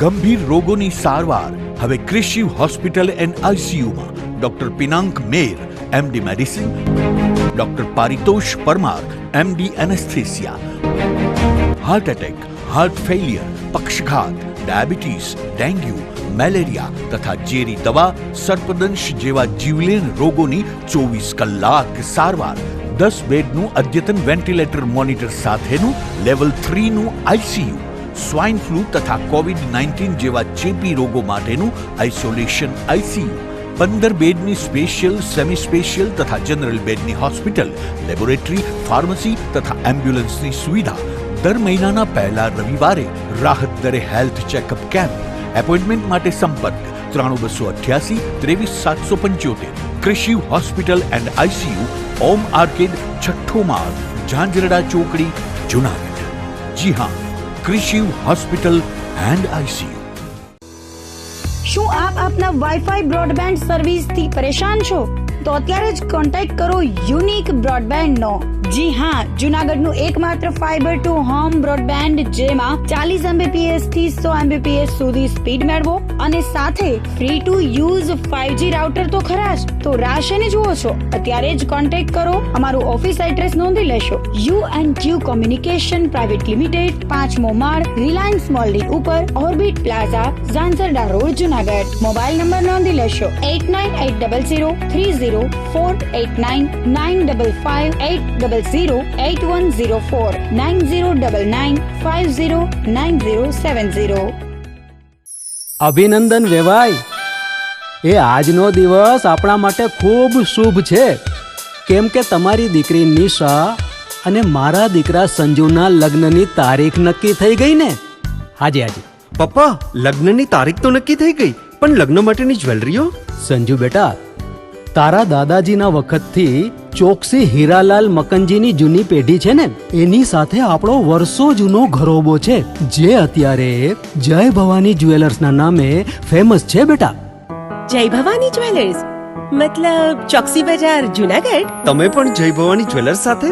ગંભીર રોગોની સારવાર હવે કૃષિ હોસ્પિટલ એન્ડ આઈસીયુમાં doctor Pinank Mer, MD medicine, doctor Paritosh Parmar, MD anaesthesia, heart attack, heart failure, પક્ષઘાત, ડાયાબિટીસ, ડેન્ગ્યુ, મેલેરિયા તથા ઝેરી દવા, સર્પદંશ જેવા જીવલેણ રોગોની 24 કલાક સારવાર, 10 બેડનું અદ્યતન વેન્ટિલેટર મોનિટર સાથેનું લેવલ 3નું આઈસીયુ, સ્વાઇન ફ્લૂ તથા કોવિડ-19 જેવા ચેપી રોગો માટેનું આઇસોલેશન આઈસીયુ, 15 બેડની સ્પેશિયલ, સેમી સ્પેશિયલ તથા જનરલ બેડની હોસ્પિટલ, લેબોરેટરી, ફાર્મસી તથા એમ્બ્યુલન્સની સુવિધા, દર મહિનાના પહેલા રવિવારે રાહત દરે હેલ્થ ચેકઅપ કેમ્પ. એપોઇન્ટમેન્ટ માટે સંપર્ક 9288 23775. કૃષિ hospital and ICU, Om arcade, છઠ્ઠો માળ, ઝાંઝરડા ચોકડી, જુનાગઢ. જી હા, કૃષિ હોસ્પિટલ એન્ડ આઈસીયુ. શું આપ આપના વાઈફાઈ બ્રોડબેન્ડ સર્વિસથી પરેશાન છો? તો અત્યારે જ કોન્ટેક્ટ કરો યુનિક બ્રોડબેન્ડ નો. જી હા, જુનાગઢનું એકમાત્ર ફાઈબર ટુ હોમ બ્રોડબેન્ડ, જેમાં 40 Mbps થી 100 Mbps સુધી સ્પીડ મેળવો અને સાથે free to use 5G router તો ખરા જ. તો રાહ શેની જુઓ છો? અત્યારે જ કોન્ટેક્ટ કરો. અમારું ઓફિસ એડ્રેસ નોંધી લેશો. U&Q કોમ્યુનિકેશન પ્રાઇવેટ લિમિટેડ, 5મો માળ, રિલાયન્સ મોલની ઉપર, orbit plaza, Zanzarda road, Junagadh. Mobile number નોંધી લેશો 89800304899558008104 9099509070. અભિનંદન વેવાય. એ આજનો દિવસ આપણા માટે ખૂબ શુભ છે, કેમ કે તમારી દીકરી નિશા અને મારા દીકરા સંજુના લગ્નની તારીખ નક્કી થઈ ગઈ ને. હાજી હાજી પપ્પા, લગ્નની તારીખ તો નક્કી થઈ ગઈ, પણ લગ્ન માટેની જ્વેલરીઓ? સંજુ બેટા, તારા દાદાજીના વખતથી ચોકસી હીરાલાલ મકનજીની જૂની પેઢી છે ને, એની સાથે આપણો વર્ષો જૂનો ઘરોબો છે, જે અત્યારે જય ભવાની જ્વેલર્સના નામે ફેમસ છે બેટા. જય ભવાની જ્વેલર્સ મતલબ ચોકસી બજાર, જુનાગઢ? તમે પણ જય ભવાની જ્વેલર્સ સાથે?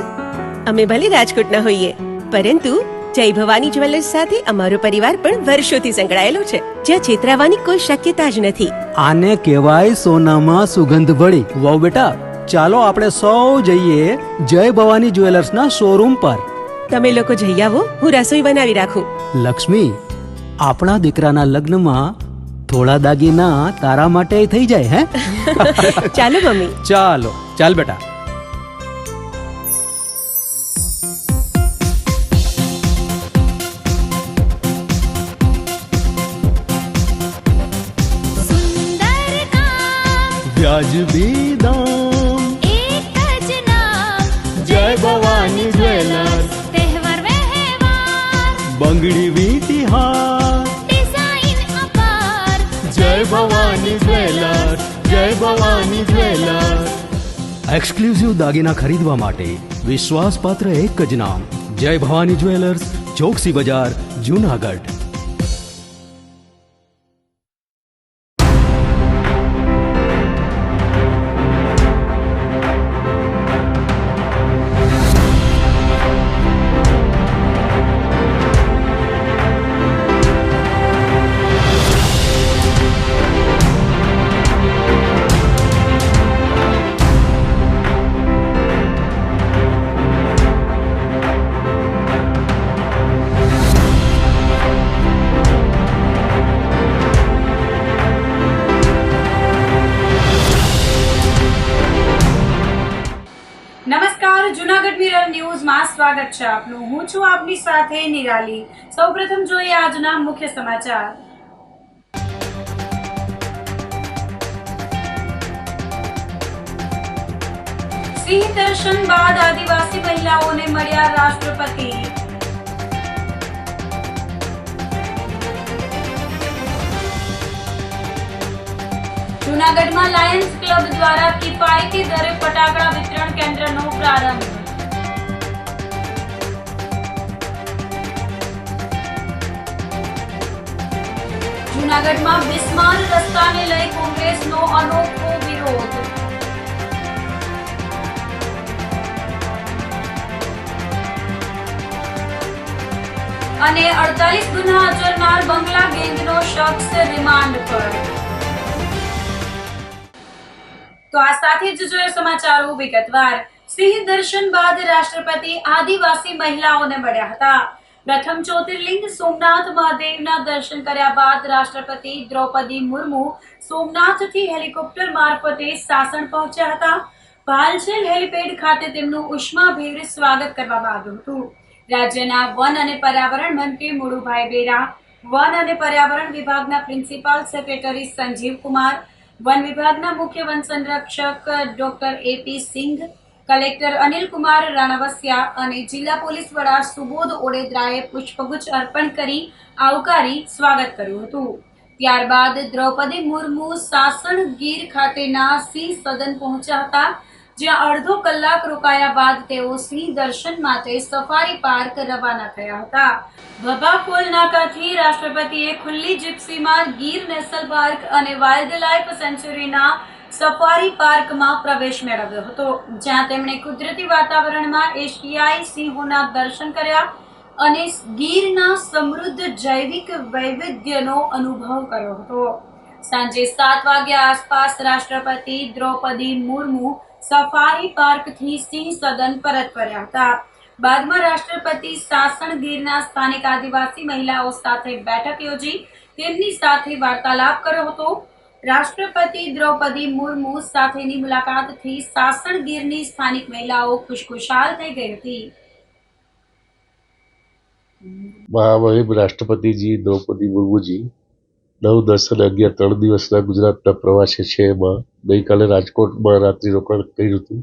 અમે ભલે રાજકોટના હોઈએ, પરંતુ જય ભવાની જ્વેલર્સ સાથે અમારો પરિવાર પણ વર્ષોથી સંકળાયેલો છે, જ્યાં છેતરાવાની કોઈ શક્યતા જ નથી. આને કહેવાય સોનામાં સુગંધ ભળી. વાવ બેટા, ચાલો આપણે સૌ જઈએ જય ભવાની જ્વેલર્સના શોરૂમ પર. તમે લોકો જઈ આવો, હું રસોઈ બનાવી રાખું. લક્ષ્મી, આપણા દીકરાના લગ્નમાં થોડા દાગીના તારા માટે થઈ જાય. હે ચાલો મમ્મી. ચાલો ચાલ બેટા. વ્યાજબી દામ, એક જ નામ, જય ભવાની જ્વેલર્સ. તહેવાર વ્યવહાર, બંગડી વીંટી હાર, ડિઝાઇન અપાર, જય ભવાની જ્વેલર્સ, જય ભવાની જ્વેલર્સ. એક્સક્લુઝિવ દાગીના ખરીદવા માટે વિશ્વાસપાત્ર એક જ નામ, જય ભવાની જ્વેલર્સ, ચોકસી બજાર, જુનાગઢ. નમસ્કાર, જુનાગઢ મિરર ન્યૂઝમાં સ્વાગત છે આપનું. હું છું આપની સાથે નિરાલી. સૌપ્રથમ જોઈએ આજના મુખ્ય સમાચાર. સિંહ દર્શન બાદ આદિવાસી મહિલાઓને મળ્યા રાષ્ટ્રપતિ. જૂનાગઢમાં લાયન્સ ક્લબ દ્વારા કિફાયતી દરે ફટાકડા વિતરણ કેન્દ્રનો પ્રારંભ. જૂનાગઢમાં બિસ્માર રસ્તાને લઈ કોંગ્રેસનો અનોખો વિરોધ. અને 48 ગુના અચરનાર બંગલા ગેંગનો શખ્સ રિમાન્ડ પર। તો આ સાથે જ જોઈએ સમાચારો વિગતવાર। સિંહ દર્શન બાદ રાષ્ટ્રપતિ આદિવાસી મહિલાઓને મળ્યા હતા। પ્રથમ જ્યોતિર્લિંગ સોમનાથ મહાદેવના દર્શન કર્યા બાદ રાષ્ટ્રપતિ દ્રૌપદી મુર્મુ સોમનાથથી હેલિકોપ્ટર મારફતે સાસણ પહોંચ્યા હતા। ભાલછેલ હેલિપેડ ખાતે તેમનું ઉષ્માભેર સ્વાગત કરવામાં આવ્યું હતું। રાજ્યના વન અને પર્યાવરણ મંત્રી મુળુભાઈ બેરા, વન અને પર્યાવરણ વિભાગના પ્રિન્સિપાલ સેક્રેટરી સંજીવ કુમાર, વન વિભાગના મુખ્ય વન સંરક્ષક doctor AP Singh, collector Anil Kumar Ranavasiya અને જિલ્લા પોલીસ વડા સુબોધ ઓડેદરાએ પુષ્પગુચ્છ અર્પણ કરી આવકારી સ્વાગત કર્યું હતું। ત્યારબાદ દ્રૌપદી મુર્મુ સાસણ ગીર ખાતેના સિંહ સદન પહોંચ્યા હતા, જ્યાં અડધો કલાક રોકાયા બાદ તેઓ સિંહ દર્શન માટે સફારી પાર્ક રવાના થયા હતા। ભભા પોલ નાકાથી રાષ્ટ્રપતિએ ખુલ્લી જીપ્સીમાં ગીર નેશનલ પાર્ક અને વાઇલ્ડ લાઇફ સેન્ચ્યુરીના સફારી પાર્કમાં પ્રવેશ મેળવ્યો હતો, જ્યાં તેમણે કુદરતી વાતાવરણમાં એશિયાઈ સિંહોના દર્શન કર્યા અને ગીરના સમૃદ્ધ જૈવિક વૈવિધ્યનો અનુભવ કર્યો હતો। સાંજે 7 વાગ્યા આસપાસ રાષ્ટ્રપતિ દ્રૌપદી મુર્મુ સફારી પાર્કથી સિંહ સદન પરત ફર્યા હતા। બાદમાં રાષ્ટ્રપતિ સાસણ ગીરના સ્થાનિક આદિવાસી મહિલાઓ સાથે બેઠક યોજી તેમની સાથે વાર્તાલાપ કર્યો હતો। રાષ્ટ્રપતિ દ્રૌપદી મુર્મુ સાથેની મુલાકાતથી સાસણ ગીરની સ્થાનિક મહિલાઓ ખુશખુશાલ થઈ ગઈ હતી। મહામહિમ રાષ્ટ્રપતિજી દ્રૌપદી મુર્મુજી 9, 10 અને 11 3 દિવસના ગુજરાતના પ્રવાસે છે। એમાં ગઈકાલે રાજકોટમાં રાત્રિ રોકાણ કર્યું હતું।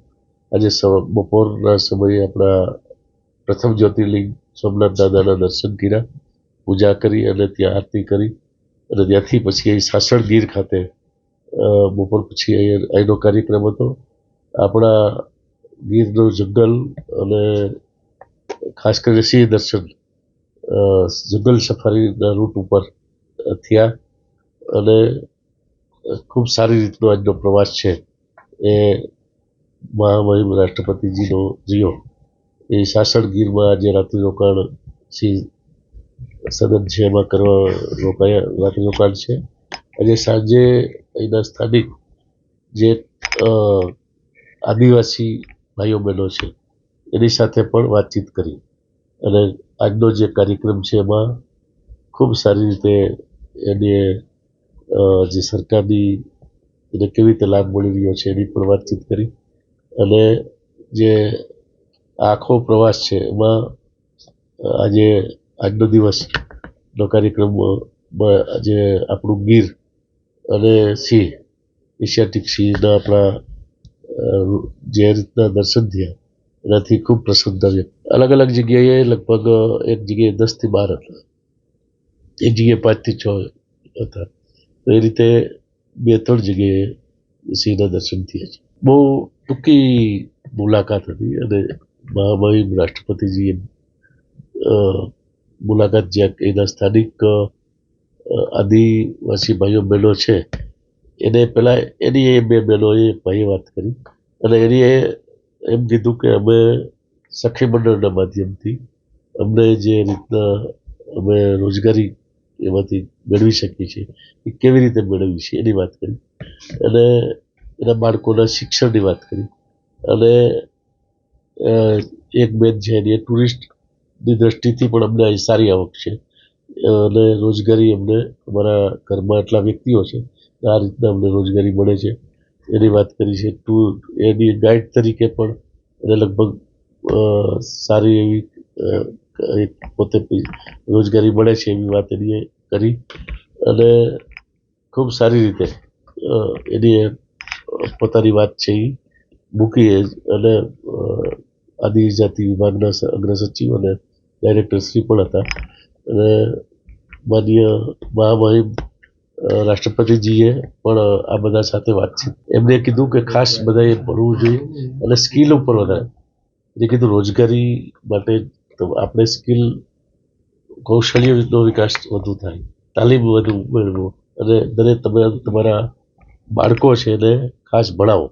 આજે બપોરના સમયે આપણા પ્રથમ જ્યોતિર્લિંગ સોમનાથ દાદાના દર્શન કર્યા, પૂજા કરી અને ત્યાં આરતી કરી અને ત્યાંથી પછી અહીં સાસણ ગીર ખાતે બપોર પછી અહીંનો કાર્યક્રમ હતો। આપણા ગીરનું જંગલ અને ખાસ કરીને સિંહ દર્શન જંગલ સફારીના રૂટ ઉપર થયા અને ખૂબ સારી રીતનો આજનો પ્રવાસ છે એ મહામહિમ રાષ્ટ્રપતિજીનો રહ્યો। એ સાસણ ગીરમાં આજે રાત્રિ રોકાણ સિંહ સદન છે એમાં કરવા રાત્રિ રોકાણ છે। આજે સાંજે અહીંના સ્થાનિક જે આદિવાસી ભાઈઓ બહેનો છે એની સાથે પણ વાતચીત કરી અને આજનો જે કાર્યક્રમ છે એમાં ખૂબ સારી રીતે એને જે સરકારની એને કેવી રીતે લાભ મળી રહ્યો છે એની પણ વાતચીત કરી અને જે આખો પ્રવાસ છે એમાં આજનો દિવસનો કાર્યક્રમમાં આજે આપણું ગીર અને સિંહ એશિયાટિક સિંહના આપણા જે રીતના દર્શન થયા એનાથી ખૂબ પ્રસન્નતા વ્યક્ત। અલગ અલગ જગ્યાએ લગભગ એક જગ્યાએ 10 થી 12 હતા, એક જગ્યાએ 5 થી 6 હતા, તો એ રીતે 2-3 જગ્યાએ સિંહના દર્શન થયા છે। બહુ ટૂંકી મુલાકાત હતી અને મહામહિમ રાષ્ટ્રપતિજીએ મુલાકાત જ્યાં એના સ્થાનિક આદિવાસી ભાઈઓ બહેનો છે એને પહેલાં એની એ 2 બહેનોએ ભાઈએ વાત કરી અને એની એમ કીધું કે અમે સખી મંડળના માધ્યમથી અમને જે રીતના અમે રોજગારી એમાંથી મેળવી શકીએ છીએ એ કેવી રીતે મેળવી છે એની વાત કરી અને એના બાળકોના શિક્ષણની વાત કરી અને એક બેન છે એની ટુરિસ્ટની દ્રષ્ટિથી પણ અમને અહીં સારી આવક છે અને રોજગારી અમને અમારા ઘરમાં એટલા વ્યક્તિઓ છે આ રીતના અમને રોજગારી મળે છે એની વાત કરી છે। એની ગાઈડ તરીકે પણ એને લગભગ સારી એવી પોતે રોજગારી મળે છે એવી વાત એની કરી અને ખૂબ સારી રીતે એની પોતાની વાત છે એ મૂકી અને આદિજાતિ વિભાગના અગ્ર સચિવ અને ડાયરેક્ટર શ્રી પણ હતા અને માનનીય મહામહિમ રાષ્ટ્રપતિજીએ પણ આ બધા સાથે વાતચીત એમને કીધું કે ખાસ બધાએ ભણવું જોઈએ અને સ્કિલ ઉપર વધારે એ કીધું રોજગારી માટે આપણે સ્કિલ કૌશલ્યનો વિકાસ વધુ થાય, તાલીમ વધુ મેળવો અને દરેક તમે તમારા બાળકો છે એને ખાસ ભણાવો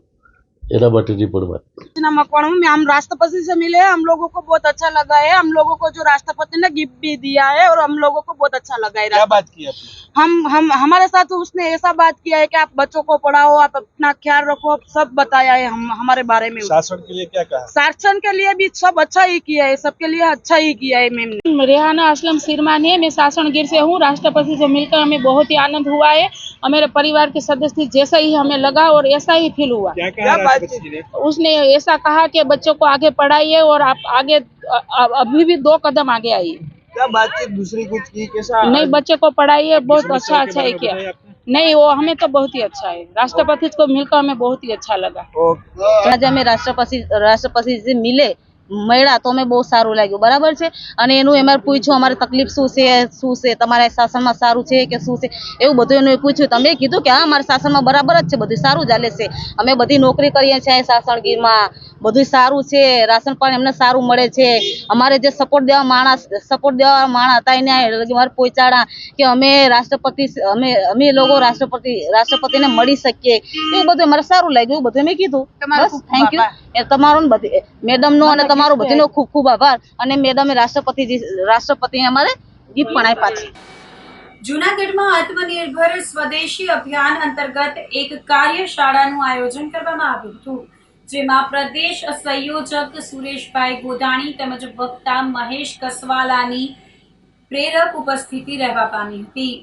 એના માટેની પણ વાત કરી. मकवाणों में हम राष्ट्रपति से मिले, हम लोगों को बहुत अच्छा लगा है। हम लोगों को जो राष्ट्रपति ने गिफ्ट भी दिया है और हम लोगों को बहुत अच्छा लगा है। क्या बात की आपने? हम हमारे साथ उसने ऐसा बात किया है कि आप बच्चों को पढ़ाओ, आप अपना ख्याल रखो, सब बताया है हम हमारे बारे में। शासन के लिए क्या कहा? शासन के लिए भी सब अच्छा ही किया है, सबके लिए अच्छा ही किया है। मैम रेहाना असलम सिरमानी है, मैं सासनगीर से हूँ। राष्ट्रपति से मिलकर हमें बहुत ही आनंद हुआ है और मेरे परिवार के सदस्य जैसा ही हमें लगा और ऐसा ही फील हुआ। क्या कहा राष्ट्रपति जी ने? उसने ऐसा कहा कि बच्चों को आगे पढ़ाइए और आप आगे अभी भी 2 कदम आगे आइए। क्या बातचीत दूसरी कुछ की? कैसा? नहीं, बच्चे को पढ़ाइए, बहुत अच्छा ही किया। नहीं, वो हमें तो बहुत ही अच्छा है। राष्ट्रपति को मिलकर हमें बहुत ही अच्छा लगा। આજે અમે રાષ્ટ્રપતિથી મિલે મળ્યા તો અમે બહુ સારું લાગ્યું, બરાબર છે। અને એનું અમારે પૂછ્યું અમારી તકલીફ શું છે, તમારા શાસનમાં સારું છે કે શું છે, એવું બધું એનું પૂછ્યું। તમે કીધું કે હા અમારા શાસનમાં બરાબર જ છે, બધું સારું ચાલે છે, અમે બધી નોકરી કરીએ છીએ સાસણગીરમાં, બધું સારું છે, રાશન પણ એમને સારું મળે છે। અમારે જે સપોર્ટ દેવા માણસ હતા એને અમારે પહોંચાડા કે અમે અમે લોકો રાષ્ટ્રપતિને મળી શકીએ, એવું બધું અમારે સારું લાગ્યું, એવું બધું મેં કીધું। બસ થેન્ક યુ એ તમારો મેડમનો અને તમારો બધીનો ખૂબ ખૂબ આભાર। અને મેડમે રાષ્ટ્રપતિને અમારે ગિફ્ટ પણ આપ્યા છે। જૂનાગઢમાં આત્મનિર્ભર સ્વદેશી અભિયાન અંતર્ગત એક કાર્યશાળાનું આયોજન કરવામાં આવ્યું હતું, જેમાં પ્રદેશ સંયોજક સુરેશભાઈ ગોધાણી તેમજ વક્તા મહેશ કસવાલાની પ્રેરક ઉપસ્થિતિ રહેવા પામી હતી।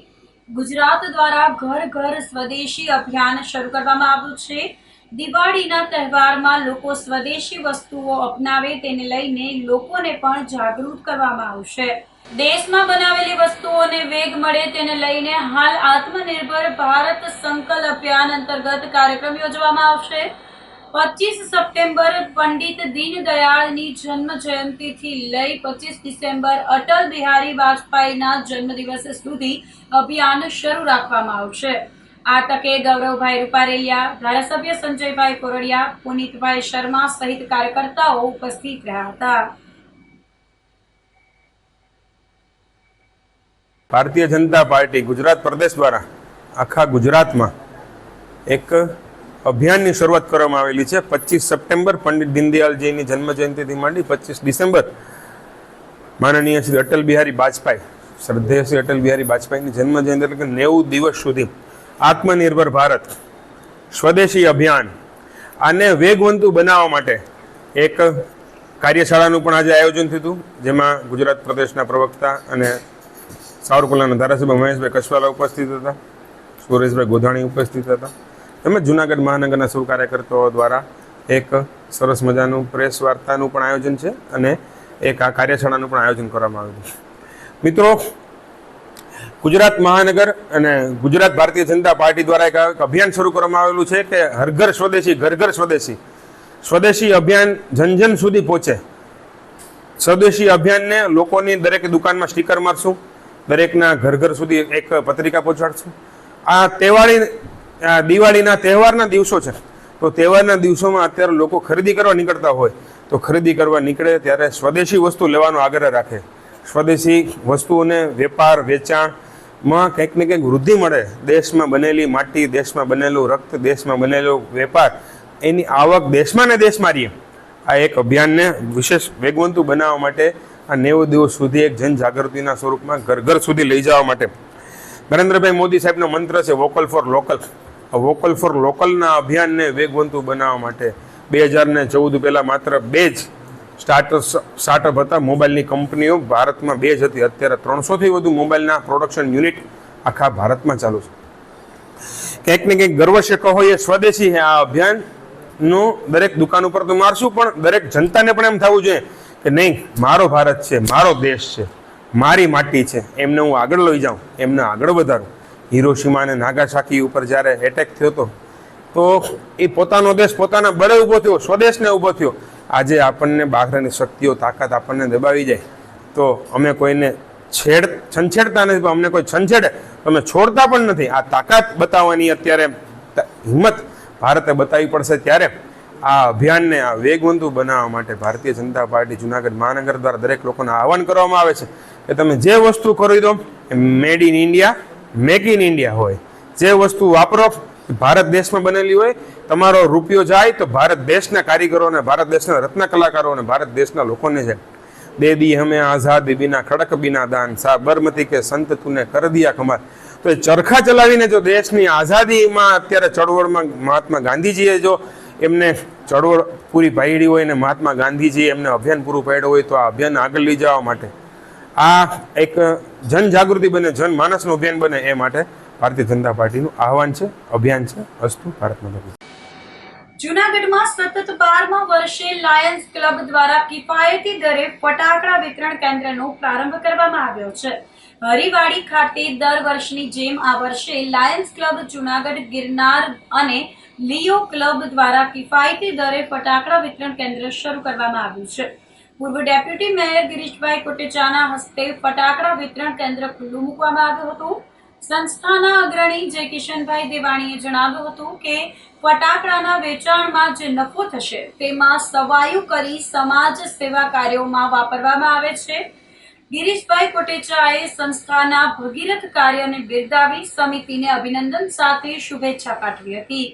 ગુજરાત દ્વારા ઘર ઘર સ્વદેશી અભિયાન શરૂ કરવામાં આવ્યું છે। દિવાળીના તહેવારમાં લોકો સ્વદેશી વસ્તુઓ અપનાવે તેને લઈને લોકોને પણ જાગૃત કરવામાં આવશે। દેશમાં બનાવેલી વસ્તુઓને વેગ મળે તેને લઈને હાલ આત્મનિર્ભર ભારત સંકલ્પ અભિયાન અંતર્ગત કાર્યક્રમ યોજવામાં આવશે। 25 સપ્ટેમ્બર પંડિત દીનદયાળની જન્મ જયંતિથી લઈ 25 ડિસેમ્બર અટલ બિહારી વાજપેયીના જન્મદિવસ સુધી અભિયાન શરૂ રાખવામાં આવશે। આ તકે ગૌરવભાઈ રૂપારેલિયા, ધારાસભ્ય સંજયભાઈ કોરડિયા, પુનિતભાઈ શર્મા સહિત કાર્યકર્તાઓ ઉપસ્થિત રહ્યા હતા। ભારતીય જનતા પાર્ટી ગુજરાત પ્રદેશ દ્વારા આખા ગુજરાતમાં એક અભિયાનની શરૂઆત કરવામાં આવેલી છે। 25 સપ્ટેમ્બર પંડિત દીનદયાળજીની જન્મ જયંતિથી માંડી 25 ડિસેમ્બર માનનીય શ્રી અટલ બિહારી વાજપેયી, શ્રદ્ધેય શ્રી અટલ બિહારી વાજપેયીની જન્મ જયંતિ એટલે કે 90 દિવસ સુધી આત્મનિર્ભર ભારત સ્વદેશી અભિયાન આને વેગવંતુ બનાવવા માટે એક કાર્યશાળાનું પણ આજે આયોજન થયું હતું, જેમાં ગુજરાત પ્રદેશના પ્રવક્તા અને સાવરકુંડલાના ધારાસભ્ય મહેશભાઈ કસવાલા ઉપસ્થિત હતા, સુરેશભાઈ ગોધાણી ઉપસ્થિત હતા, તેમજ જૂનાગઢ મહાનગરના સૌ કાર્યકર્તાઓ દ્વારા એક સરસ મજાનું પ્રેસ વાર્તાનું પણ આયોજન છે અને એક આ કાર્યશાળાનું પણ આયોજન કરવામાં આવ્યું છે। મિત્રો, ગુજરાત મહાનગર અને ગુજરાત ભારતીય જનતા પાર્ટી દ્વારા એક અભિયાન શરૂ કરવામાં આવેલું છે કે હર ઘર સ્વદેશી, ઘર ઘર સ્વદેશી અભિયાન જન જન સુધી પહોંચે। સ્વદેશી અભિયાનને લોકોની દરેક દુકાનમાં સ્ટીકર મારશું, દરેકના ઘર ઘર સુધી એક પત્રિકા પહોંચાડશું। આ દિવાળીના તહેવારના દિવસો છે, તો તહેવારના દિવસોમાં અત્યારે લોકો ખરીદી કરવા નીકળતા હોય તો ખરીદી કરવા નીકળે ત્યારે સ્વદેશી વસ્તુ લેવાનો આગ્રહ રાખે। સ્વદેશી વસ્તુઓને વેપાર વેચાણમાં કંઈક ને કંઈક વૃદ્ધિ મળે। દેશમાં બનેલી માટી, દેશમાં બનેલું રક્ત, દેશમાં બનેલો વેપાર, એની આવક દેશમાં ને દેશમાં રહે। આ એક અભિયાનને વિશેષ વેગવંતુ બનાવવા માટે આ 90 દિવસ સુધી એક જનજાગૃતિના સ્વરૂપમાં ઘર ઘર સુધી લઈ જવા માટે નરેન્દ્રભાઈ મોદી સાહેબનો મંત્ર છે વોકલ ફોર લોકલ। આ વોકલ ફોર લોકલના અભિયાનને વેગવંતુ બનાવવા માટે 2014 પહેલાં માત્ર 2 જ સ્ટાર્ટઅપ હતા, મોબાઈલની કંપનીઓ ભારતમાં 2 જ હતી। અત્યારે 300થી વધુ મોબાઈલના પ્રોડક્શન યુનિટ આખા ભારતમાં ચાલુ છે। કંઈક ને કંઈક ગર્વ છે કહો એ સ્વદેશી છે। આ અભિયાનનું દરેક દુકાન ઉપર તો મારશું, પણ દરેક જનતાને પણ એમ થવું જોઈએ કે નહીં, મારો ભારત છે, મારો દેશ છે, મારી માટી છે, એમને હું આગળ લઈ જાઉં, એમને આગળ વધારું। હિરોશીમા અને નાગાસાકી ઉપર જ્યારે એટેક થયો હતો તો એ પોતાનો દેશ પોતાના બળે ઊભો થયો, સ્વદેશને ઊભો થયો। આજે આપણને બહારની શક્તિઓ તાકાત આપણને દબાવી જાય તો અમે કોઈને છંછેડતા નથી, પણ અમને કોઈ છંછેડે તો અમે છોડતા પણ નથી। આ તાકાત બતાવવાની અત્યારે હિંમત ભારતે બતાવવી પડશે। ત્યારે આ અભિયાનને આ વેગવંતુ બનાવવા માટે ભારતીય જનતા પાર્ટી જૂનાગઢ મહાનગર દ્વારા દરેક લોકોને આહવાન કરવામાં આવે છે કે તમે જે વસ્તુ ખરીદો એ made in India, make in India હોય। જે વસ્તુ વાપરો ભારત દેશમાં બનેલી હોય, તમારો રૂપિયો જાય તો ભારત દેશના કારીગરોને, ભારત દેશના રત્ન કલાકારોને, ભારત દેશના લોકોને જાય. દે દી હમે આઝાદી બિના ખડક બિના દાન, સાબરમતી કે સંત તુને કર દિયા કમાલ. તો એ ચરખા ચલાવીને જો દેશની આઝાદીમાં અત્યારે ચળવળમાં મહાત્મા ગાંધીજીએ જો એમને ચળવળ પૂરી પાડી હોય ને મહાત્મા ગાંધીજીએ એમને અભિયાન પૂરું પાડ્યું હોય, તો આ અભિયાન આગળ લઈ જવા માટે આ એક જનજાગૃતિ બને, જનમાનસનું અભિયાન બને, એ માટે ભારતીય જનતા પાર્ટીનું આહવાન છે, અભિયાન છે. અસ્તુ ભારત માતા કી. જૂનાગઢમાં સતત 12મા વર્ષે લાયન્સ ક્લબ દ્વારા કિફાયતી દરે ફટાકડા વિતરણ કેન્દ્રનો પ્રારંભ કરવામાં આવ્યો છે. હરિવાડી ખાતે દર વર્ષની જેમ આ વર્ષે લાયન્સ ક્લબ જૂનાગઢ ગિરનાર અને લિયો ક્લબ દ્વારા કિફાયતી દરે ફટાકડા વિતરણ કેન્દ્ર શરૂ કરવામાં આવ્યું છે. પૂર્વ ડેપ્યુટી મેયર ગિરીશભાઈ કોટેચાના હસ્તે ફટાકડા વિતરણ કેન્દ્ર ખુલ્લું મૂકવામાં આવ્યું હતું. સંસ્થાના અગ્રણી જય કિશનભાઈ દેવાણીએ જણાવ્યું હતું કે ફટાકડાના વેચાણમાં જે નફો થશે તેમાં સવાયું કરી સમાજ સેવા કાર્યોમાં વાપરવામાં આવે છે. ગિરીશભાઈ કોટેચાએ સંસ્થાના ભગીરથ કાર્યને બિરદાવી સમિતિને અભિનંદન સાથે શુભેચ્છા પાઠવી હતી.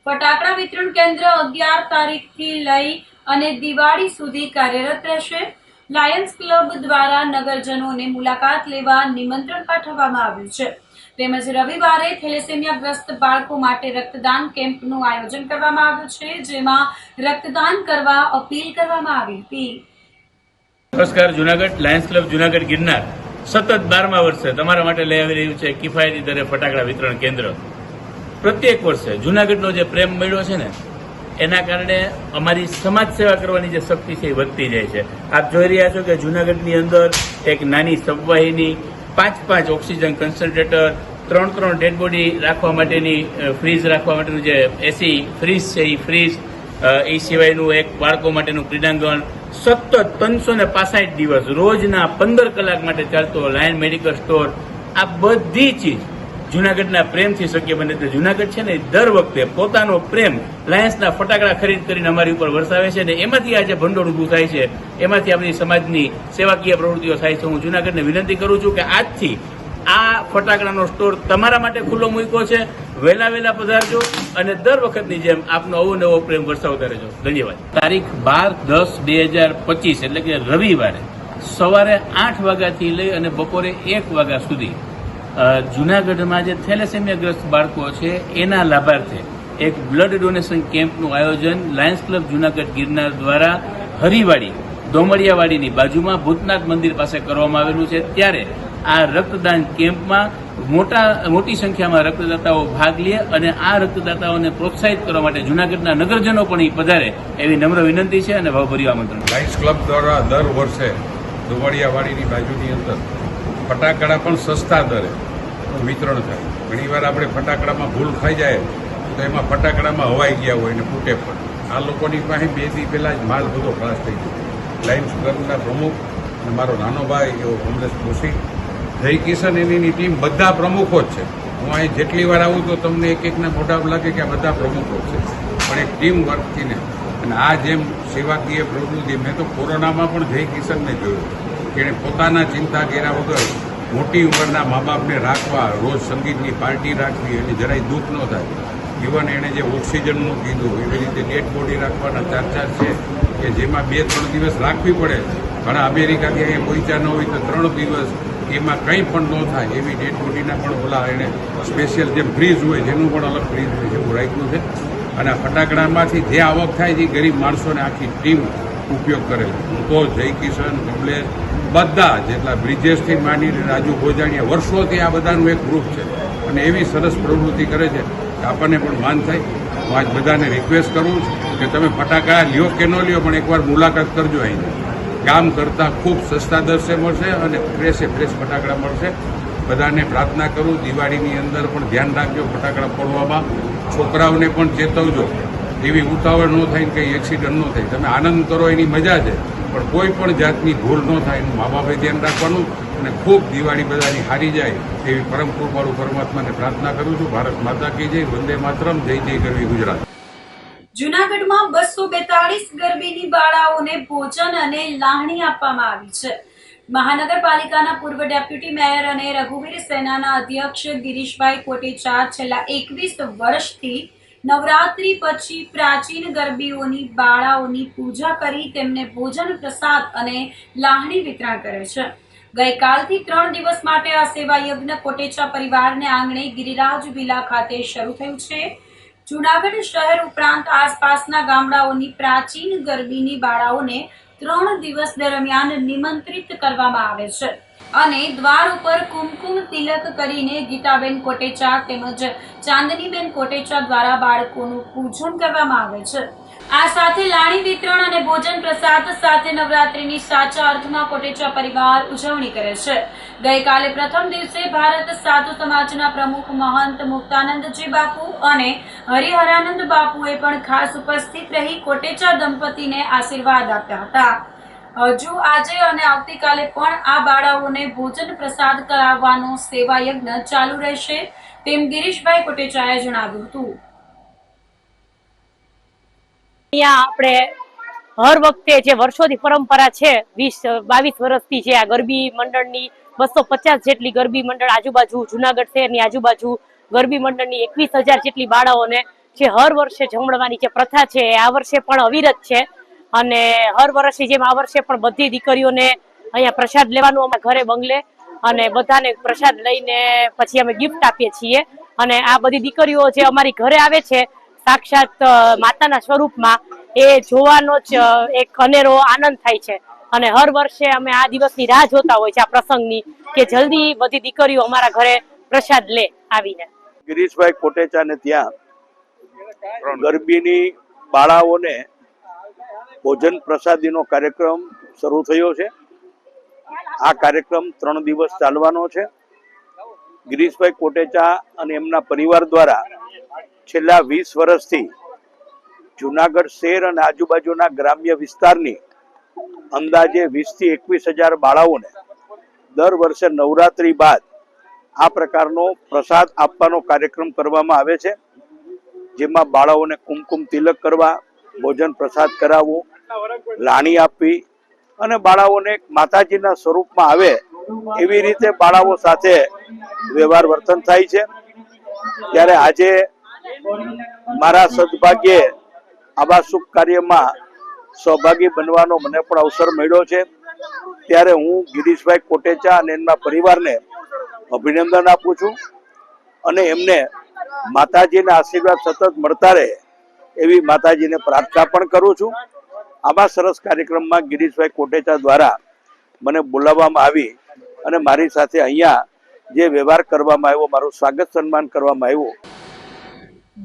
ફટાકડા વિતરણ કેન્દ્ર 11 તારીખથી લઈ અને દિવાળી સુધી કાર્યરત રહેશે. લાયન્સ ક્લબ દ્વારા નગરજનોને મુલાકાત લેવા નિમંત્રણ પાઠવવામાં આવ્યું છે. તેમજ રવિવારે થેલેસેમિયાગ્રસ્ત બાળકો માટે રક્તદાન કેમ્પનું આયોજન કરવામાં આવ્યું છે, જેમાં રક્તદાન કરવા અપીલ કરવામાં આવી હતી. નમસ્કાર. જુનાગઢ લાયન્સ ક્લબ જુનાગઢ ગિરનાર સતત 12મા વર્ષે તમારા માટે લઈ આવી રહ્યું છે કિફાયતી દરે ફટાકડા વિતરણ કેન્દ્ર. પ્રત્યેક વર્ષે જુનાગઢનો જે પ્રેમ મળ્યો છે ને, એના કારણે અમારી સમાજ સેવા કરવાની જે શક્તિ છે એ વધતી જાય છે. આપ જોઈ રહ્યા છો કે જુનાગઢની અંદર એક નાની સબવાહિની, 5 ઓક્સિજન કન્સન્ટ્રેટર, 3 ડેડ બોડી રાખવા માટેની ફ્રીજ રાખવા માટેનું જે એસી ફ્રીજ છે એ ફ્રીજ, એ સિવાયનું એક બાળકો માટેનું ક્રીડાંગણ, સતત 365 દિવસ રોજના 15 કલાક માટે ચાલતો લાયન મેડિકલ સ્ટોર, આ બધી ચીજ જુનાગઢના પ્રેમથી શક્ય બને. તો જુનાગઢ છે ને દર વખતે પોતાનો પ્રેમ લાયન્સના ફટાકડા ખરીદ કરીને અમારી ઉપર વરસાવે છે ને એમાંથી આ જે ભંડોળ ઊભું થાય છે, એમાંથી આપણી સમાજની સેવાકીય પ્રવૃત્તિઓ થાય છે. હું જુનાગઢને વિનંતી કરું છું કે આજથી આ ફટાકડાનો સ્ટોર તમારા માટે ખુલ્લો મૂક્યો છે. વહેલા પધારજો અને દર વખતની જેમ આપનો અવનવો પ્રેમ વરસાવતા રહેજો. ધન્યવાદ. તારીખ 12/10/2025 એટલે કે રવિવારે સવારે 8 વાગ્યાથી લઈ અને બપોરે 1 વાગ્યા સુધી જુનાગઢમાં જે થેલેસેમિયાગ્રસ્ત બાળકો છે એના લાભાર્થે એક બ્લડ ડોનેશન કેમ્પનું આયોજન લાયન્સ ક્લબ જુનાગઢ ગિરનાર દ્વારા હરિવાડી દોમડિયાવાડીની બાજુમાં ભૂતનાથ મંદિર પાસે કરવામાં આવેલું છે. ત્યારે આ રક્તદાન કેમ્પમાં મોટી સંખ્યામાં રક્તદાતાઓ ભાગ લે અને આ રક્તદાતાઓને પ્રોત્સાહિત કરવા માટે જુનાગઢના નગરજનો પણ પધારે એવી નમ્ર વિનંતી છે અને ભાવભર્યું આમંત્રણ. લાયન્સ ક્લબ દ્વારા દર વર્ષે દોમડિયાવાડીની બાજુની અંદર ફટાકડા પણ સસ્તા દરે વિતરણ થાય. ઘણીવાર આપણે ફટાકડામાં ભૂલ ખાઈ જાય તો એમાં ફટાકડામાં હવાઈ ગયા હોય ને ફૂટે પણ. આ લોકોની પાસે 2 દી પહેલાં જ માલ બધો ખલાસ થઈ ગયો. લાયન્સ ક્લબના પ્રમુખ અને મારો નાનો ભાઈ એવો કમલેશ જોશી, જય કિશન એની ટીમ બધા પ્રમુખો જ છે. હું અહીં જેટલી વાર આવું તો તમને એકના મોઢા લાગે કે આ બધા પ્રમુખો છે, પણ એક ટીમ વર્કથીને અને આ જેમ સેવાકીય પ્રવૃત્તિ મેં તો કોરોનામાં પણ જય કિશનને જોયું. એણે પોતાના ચિંતા કર્યા વગર મોટી ઉંમરના મા બાપને રાખવા, રોજ સંગીતની પાર્ટી રાખવી, એને જરાય દુઃખ ન થાય. ઇવન એણે જે ઓક્સિજનનું કીધું એવી રીતે ડેડ બોડી રાખવાના 4 છે કે જેમાં 2-3 દિવસ રાખવી પડે. ઘણા અમેરિકાથી અહીંયા પહોંચ્યા ન હોય તો 3 દિવસ એમાં કંઈ પણ ન થાય એવી ડેડ બોડીના પણ ઓલા એણે સ્પેશિયલ જેમ ફ્રીજ હોય જેનું પણ અલગ ફ્રીજ હોય એવું રાખ્યું છે. અને આ ફટાકડામાંથી જે આવક થાય છે ગરીબ માણસોને આખી ટીમ ઉપયોગ કરે છે. હું તો જય કિશન, કમલેશ, બધા જેટલા બ્રિજેશથી માંડીને રાજુ ભોજાણીયા વર્ષોથી આ બધાનું એક ગ્રુપ છે અને એવી સરસ પ્રવૃત્તિ કરે છે કે આપણને પણ માન થાય. હું આજ બધાને રિક્વેસ્ટ કરું છું કે તમે ફટાકડા લ્યો કે ન લ્યો પણ એકવાર મુલાકાત કરજો. અહીં ગામ કરતાં ખૂબ સસ્તા દર્શે મળશે અને ફ્રેશ ફટાકડા મળશે. બધાને પ્રાર્થના કરું દિવાળીની અંદર પણ ધ્યાન રાખજો ફટાકડા ફોડવામાં. છોકરાઓને પણ ચેતવજો, એવી ઉતાવળ ન થાય કે કંઈ એક્સિડન્ટ ન થાય. તમે આનંદ કરો એની મજા છે, પણ કોઈ પણ જાતની ભૂલ ન થાય એનું મા બાપે ધ્યાન રાખવાનું. અને ખૂબ દિવાળી બધાની હારી જાય એવી પરમ કૃપાળુ પરમાત્માને પ્રાર્થના કરું છું. ભારત માતા કી જય, વંદે માતરમ, જય જય ગરવી ગુજરાત. જૂનાગઢમાં 242 ગરબીની બાળાઓને ભોજન અને લાહણી આપવામાં આવી છે. મહાનગરપાલિકાના પૂર્વ ડેપ્યુટી મેયર અને રઘુવીર સેનાના અધ્યક્ષ ગિરીશભાઈ કોટેચા છેલ્લા 21 વર્ષથી નવરાત્રી પછી પ્રાચીન ગરબીઓની બાળાઓની પૂજા કરી તેમને ભોજન પ્રસાદ અને લાહણી વિતરણ કરે છે. ગઈકાલથી 3 દિવસ માટે આ સેવા યજ્ઞ કોટેચા પરિવારને આંગણે ગિરિરાજ વિલા ખાતે શરૂ થયું છે. જૂનાગઢ શહેર ઉપરાંત આસપાસના ગામડાઓની પ્રાચીન ગરબીની બાળાઓને 3 દિવસ દરમિયાન નિમંત્રિત કરવામાં આવે છે અને દ્વાર ઉપર કુમકુમ તિલક કરીને ગીતાબેન કોટેચા તેમજ ચાંદનીબેન કોટેચા દ્વારા બાળકોનું પૂજન કરવામાં આવે છે. આ સાથે લાણી વિતરણ અને ભોજન પ્રસાદ સાથે નવરાત્રીની સાચા અર્થમાં કોટેચા પરિવાર ઉજવણી કરે છે. ગઈકાલે પ્રથમ દિવસે ભારત સાધુ સમાજના પ્રમુખ મહંત મુક્તાનંદજી બાપુ અને હરિહરાનંદ બાપુએ પણ ખાસ ઉપસ્થિત રહી કોટેચા દંપતીને આશીર્વાદ આપ્યા હતા. હજુ આજે અને આવતીકાલે પણ આ બાળાઓને ભોજન પ્રસાદ કરાવવાનો સેવા યજ્ઞ ચાલુ રહેશે તેમ ગિરીશભાઈ કોટેચાએ જણાવ્યું હતું. અહીંયા આપણે હર વખતે જે વર્ષોથી પરંપરા છે 20-22 વર્ષથી જે આ ગરબી મંડળની 250 જેટલી ગરબી મંડળ આજુબાજુ જુનાગઢ શહેરની આજુબાજુ ગરબી મંડળની 21,000 જેટલી બાળાઓને જે હર વર્ષે જમણવાની જે પ્રથા છે આ વર્ષે પણ અવિરત છે અને હર વર્ષની જેમ આ વર્ષે પણ બધી દીકરીઓને અહીંયા પ્રસાદ લેવાનું અમે ઘરે બંગલે અને બધાને પ્રસાદ લઈને પછી અમે ગિફ્ટ આપીએ છીએ અને આ બધી દીકરીઓ જે અમારી ઘરે આવે છે સાક્ષાત માતાના સ્વરૂપમાં એ જોવાનો જ એક અનેરો આનંદ થાય છે અને હર વર્ષે અમે આ દિવસની રાહ જોતા હોય છે આ પ્રસંગની કે જલ્દી બધી દીકરીઓ અમારા ઘરે પ્રસાદ લે આવીને. ગિરીશભાઈ કોટેચાને ત્યાં ગરબીની બાળાઓને ભોજન પ્રસાદીનો કાર્યક્રમ શરૂ થયો છે. આ કાર્યક્રમ 3 દિવસ ચાલવાનો છે. ગિરીશભાઈ કોટેચા અને એમના પરિવાર દ્વારા છેલ્લા 20 વર્ષથી જુનાગઢ શહેર અને આજુબાજુના ગ્રામ્ય વિસ્તારની અંદાજે 20 થી 21,000 બાળાઓને દર વર્ષે નવરાત્રી બાદ આ પ્રકારનો પ્રસાદ આપવાનો કાર્યક્રમ કરવામાં આવે છે, જેમાં બાળાઓને કુમકુમ તિલક કરવા, ભોજન પ્રસાદ કરાવવો, લાણી આપવી અને બાળાઓને માતાજીના સ્વરૂપમાં આવે એવી રીતે બાળાઓ સાથે વ્યવહાર વર્તન થાય છે. ત્યારે આજે મારા સદભાગ્યે આવા શુભ કાર્યમાં સહભાગી બનવાનો મને પણ અવસર મળ્યો છે. ત્યારે હું ગિરીશભાઈ કોટેચા અને એમના પરિવારને અભિનંદન આપું છું અને એમને માતાજીના આશીર્વાદ સતત મળતા રહે એવી માતાજીને પ્રાર્થના પણ કરું છું. આવા સરસ કાર્યક્રમમાં ગિરીશભાઈ કોટેચા દ્વારા મને બોલાવવામાં આવી અને મારી સાથે અહીંયા જે વ્યવહાર કરવામાં આવ્યો, મારું સ્વાગત સન્માન કરવામાં આવ્યું.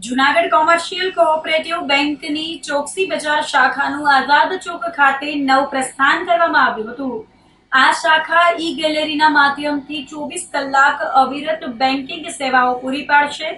જુનાગઢ કોમર્શિયલ કોઓપરેટિવ બેંકની ચોકસી બજાર શાખાનું આઝાદ ચોક ખાતે નવ પ્રસ્થાન કરવામાં આવ્યું હતું. આ શાખા ઈ ગેલેરીના માધ્યમથી 24 કલાક અવિરત બેન્કિંગ સેવાઓ પૂરી પાડશે.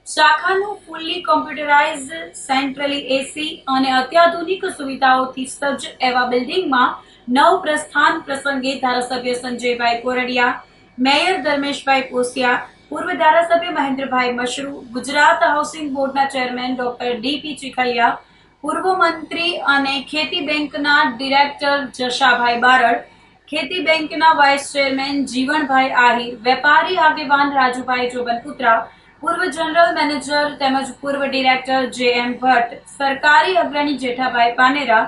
શાખાનું ફૂલ્લી કોમ્પ્યુટરાઇઝ્ડ, સેન્ટ્રલી એસી અને અત્યાધુનિક સુવિધાઓથી સજ્જ એવા બિલ્ડિંગમાં નવ પ્રસ્થાન પ્રસંગે ધારાસભ્ય સંજયભાઈ કોરડિયા, મેયર ધર્મેશભાઈ પોસિયા, પૂર્વ ધારાસભ્ય મહેન્દ્રભાઈ મશરૂ, ગુજરાત હાઉસિંગ બોર્ડના ચેરમેન ડોક્ટર ડીપી ચીખલિયા, પૂર્વ મંત્રી અને ખેતી બેંકના ડિરેક્ટર જશાભાઈ બારડ, ખેતી બેંકના વાઇસ ચેરમેન જીવણભાઈ આહિર, વેપારી આગેવાન રાજુભાઈ જોબનપુત્રા, પૂર્વ જનરલ મેનેજર તેમજ પૂર્વ ડિરેક્ટર જે.એમ. ભટ્ટ, સરકારી અગ્રણી જેઠાભાઈ પાનેરા,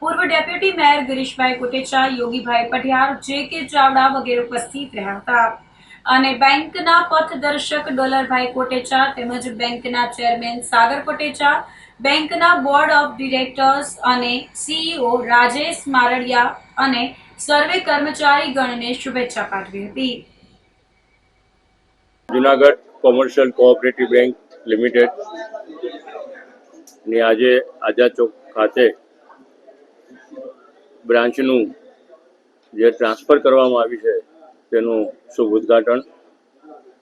પૂર્વ ડેપ્યુટી મેયર ગિરીશભાઈ કોટેચા, યોગીભાઈ પઢિયાર, જે.કે. ચાવડા વગેરે ઉપસ્થિત રહ્યા હતા અને બેંકના પથદર્શક ડોલરભાઈ કોટેચા તેમજ બેંકના ચેરમેન સાગર કોટેચા, બેંકના બોર્ડ ઓફ ડિરેક્ટર્સ અને સીઈઓ રાજેશ મારડિયા અને સર્વે કર્મચારી ગણને શુભેચ્છા પાઠવી હતી. Junagadh commercial cooperative bank limited ની આજે આઝાદ ચોક ખાતે બ્રાન્ચનું જે ટ્રાન્સફર કરવામાં આવી છે તેનું શુભ ઉદ્ઘાટન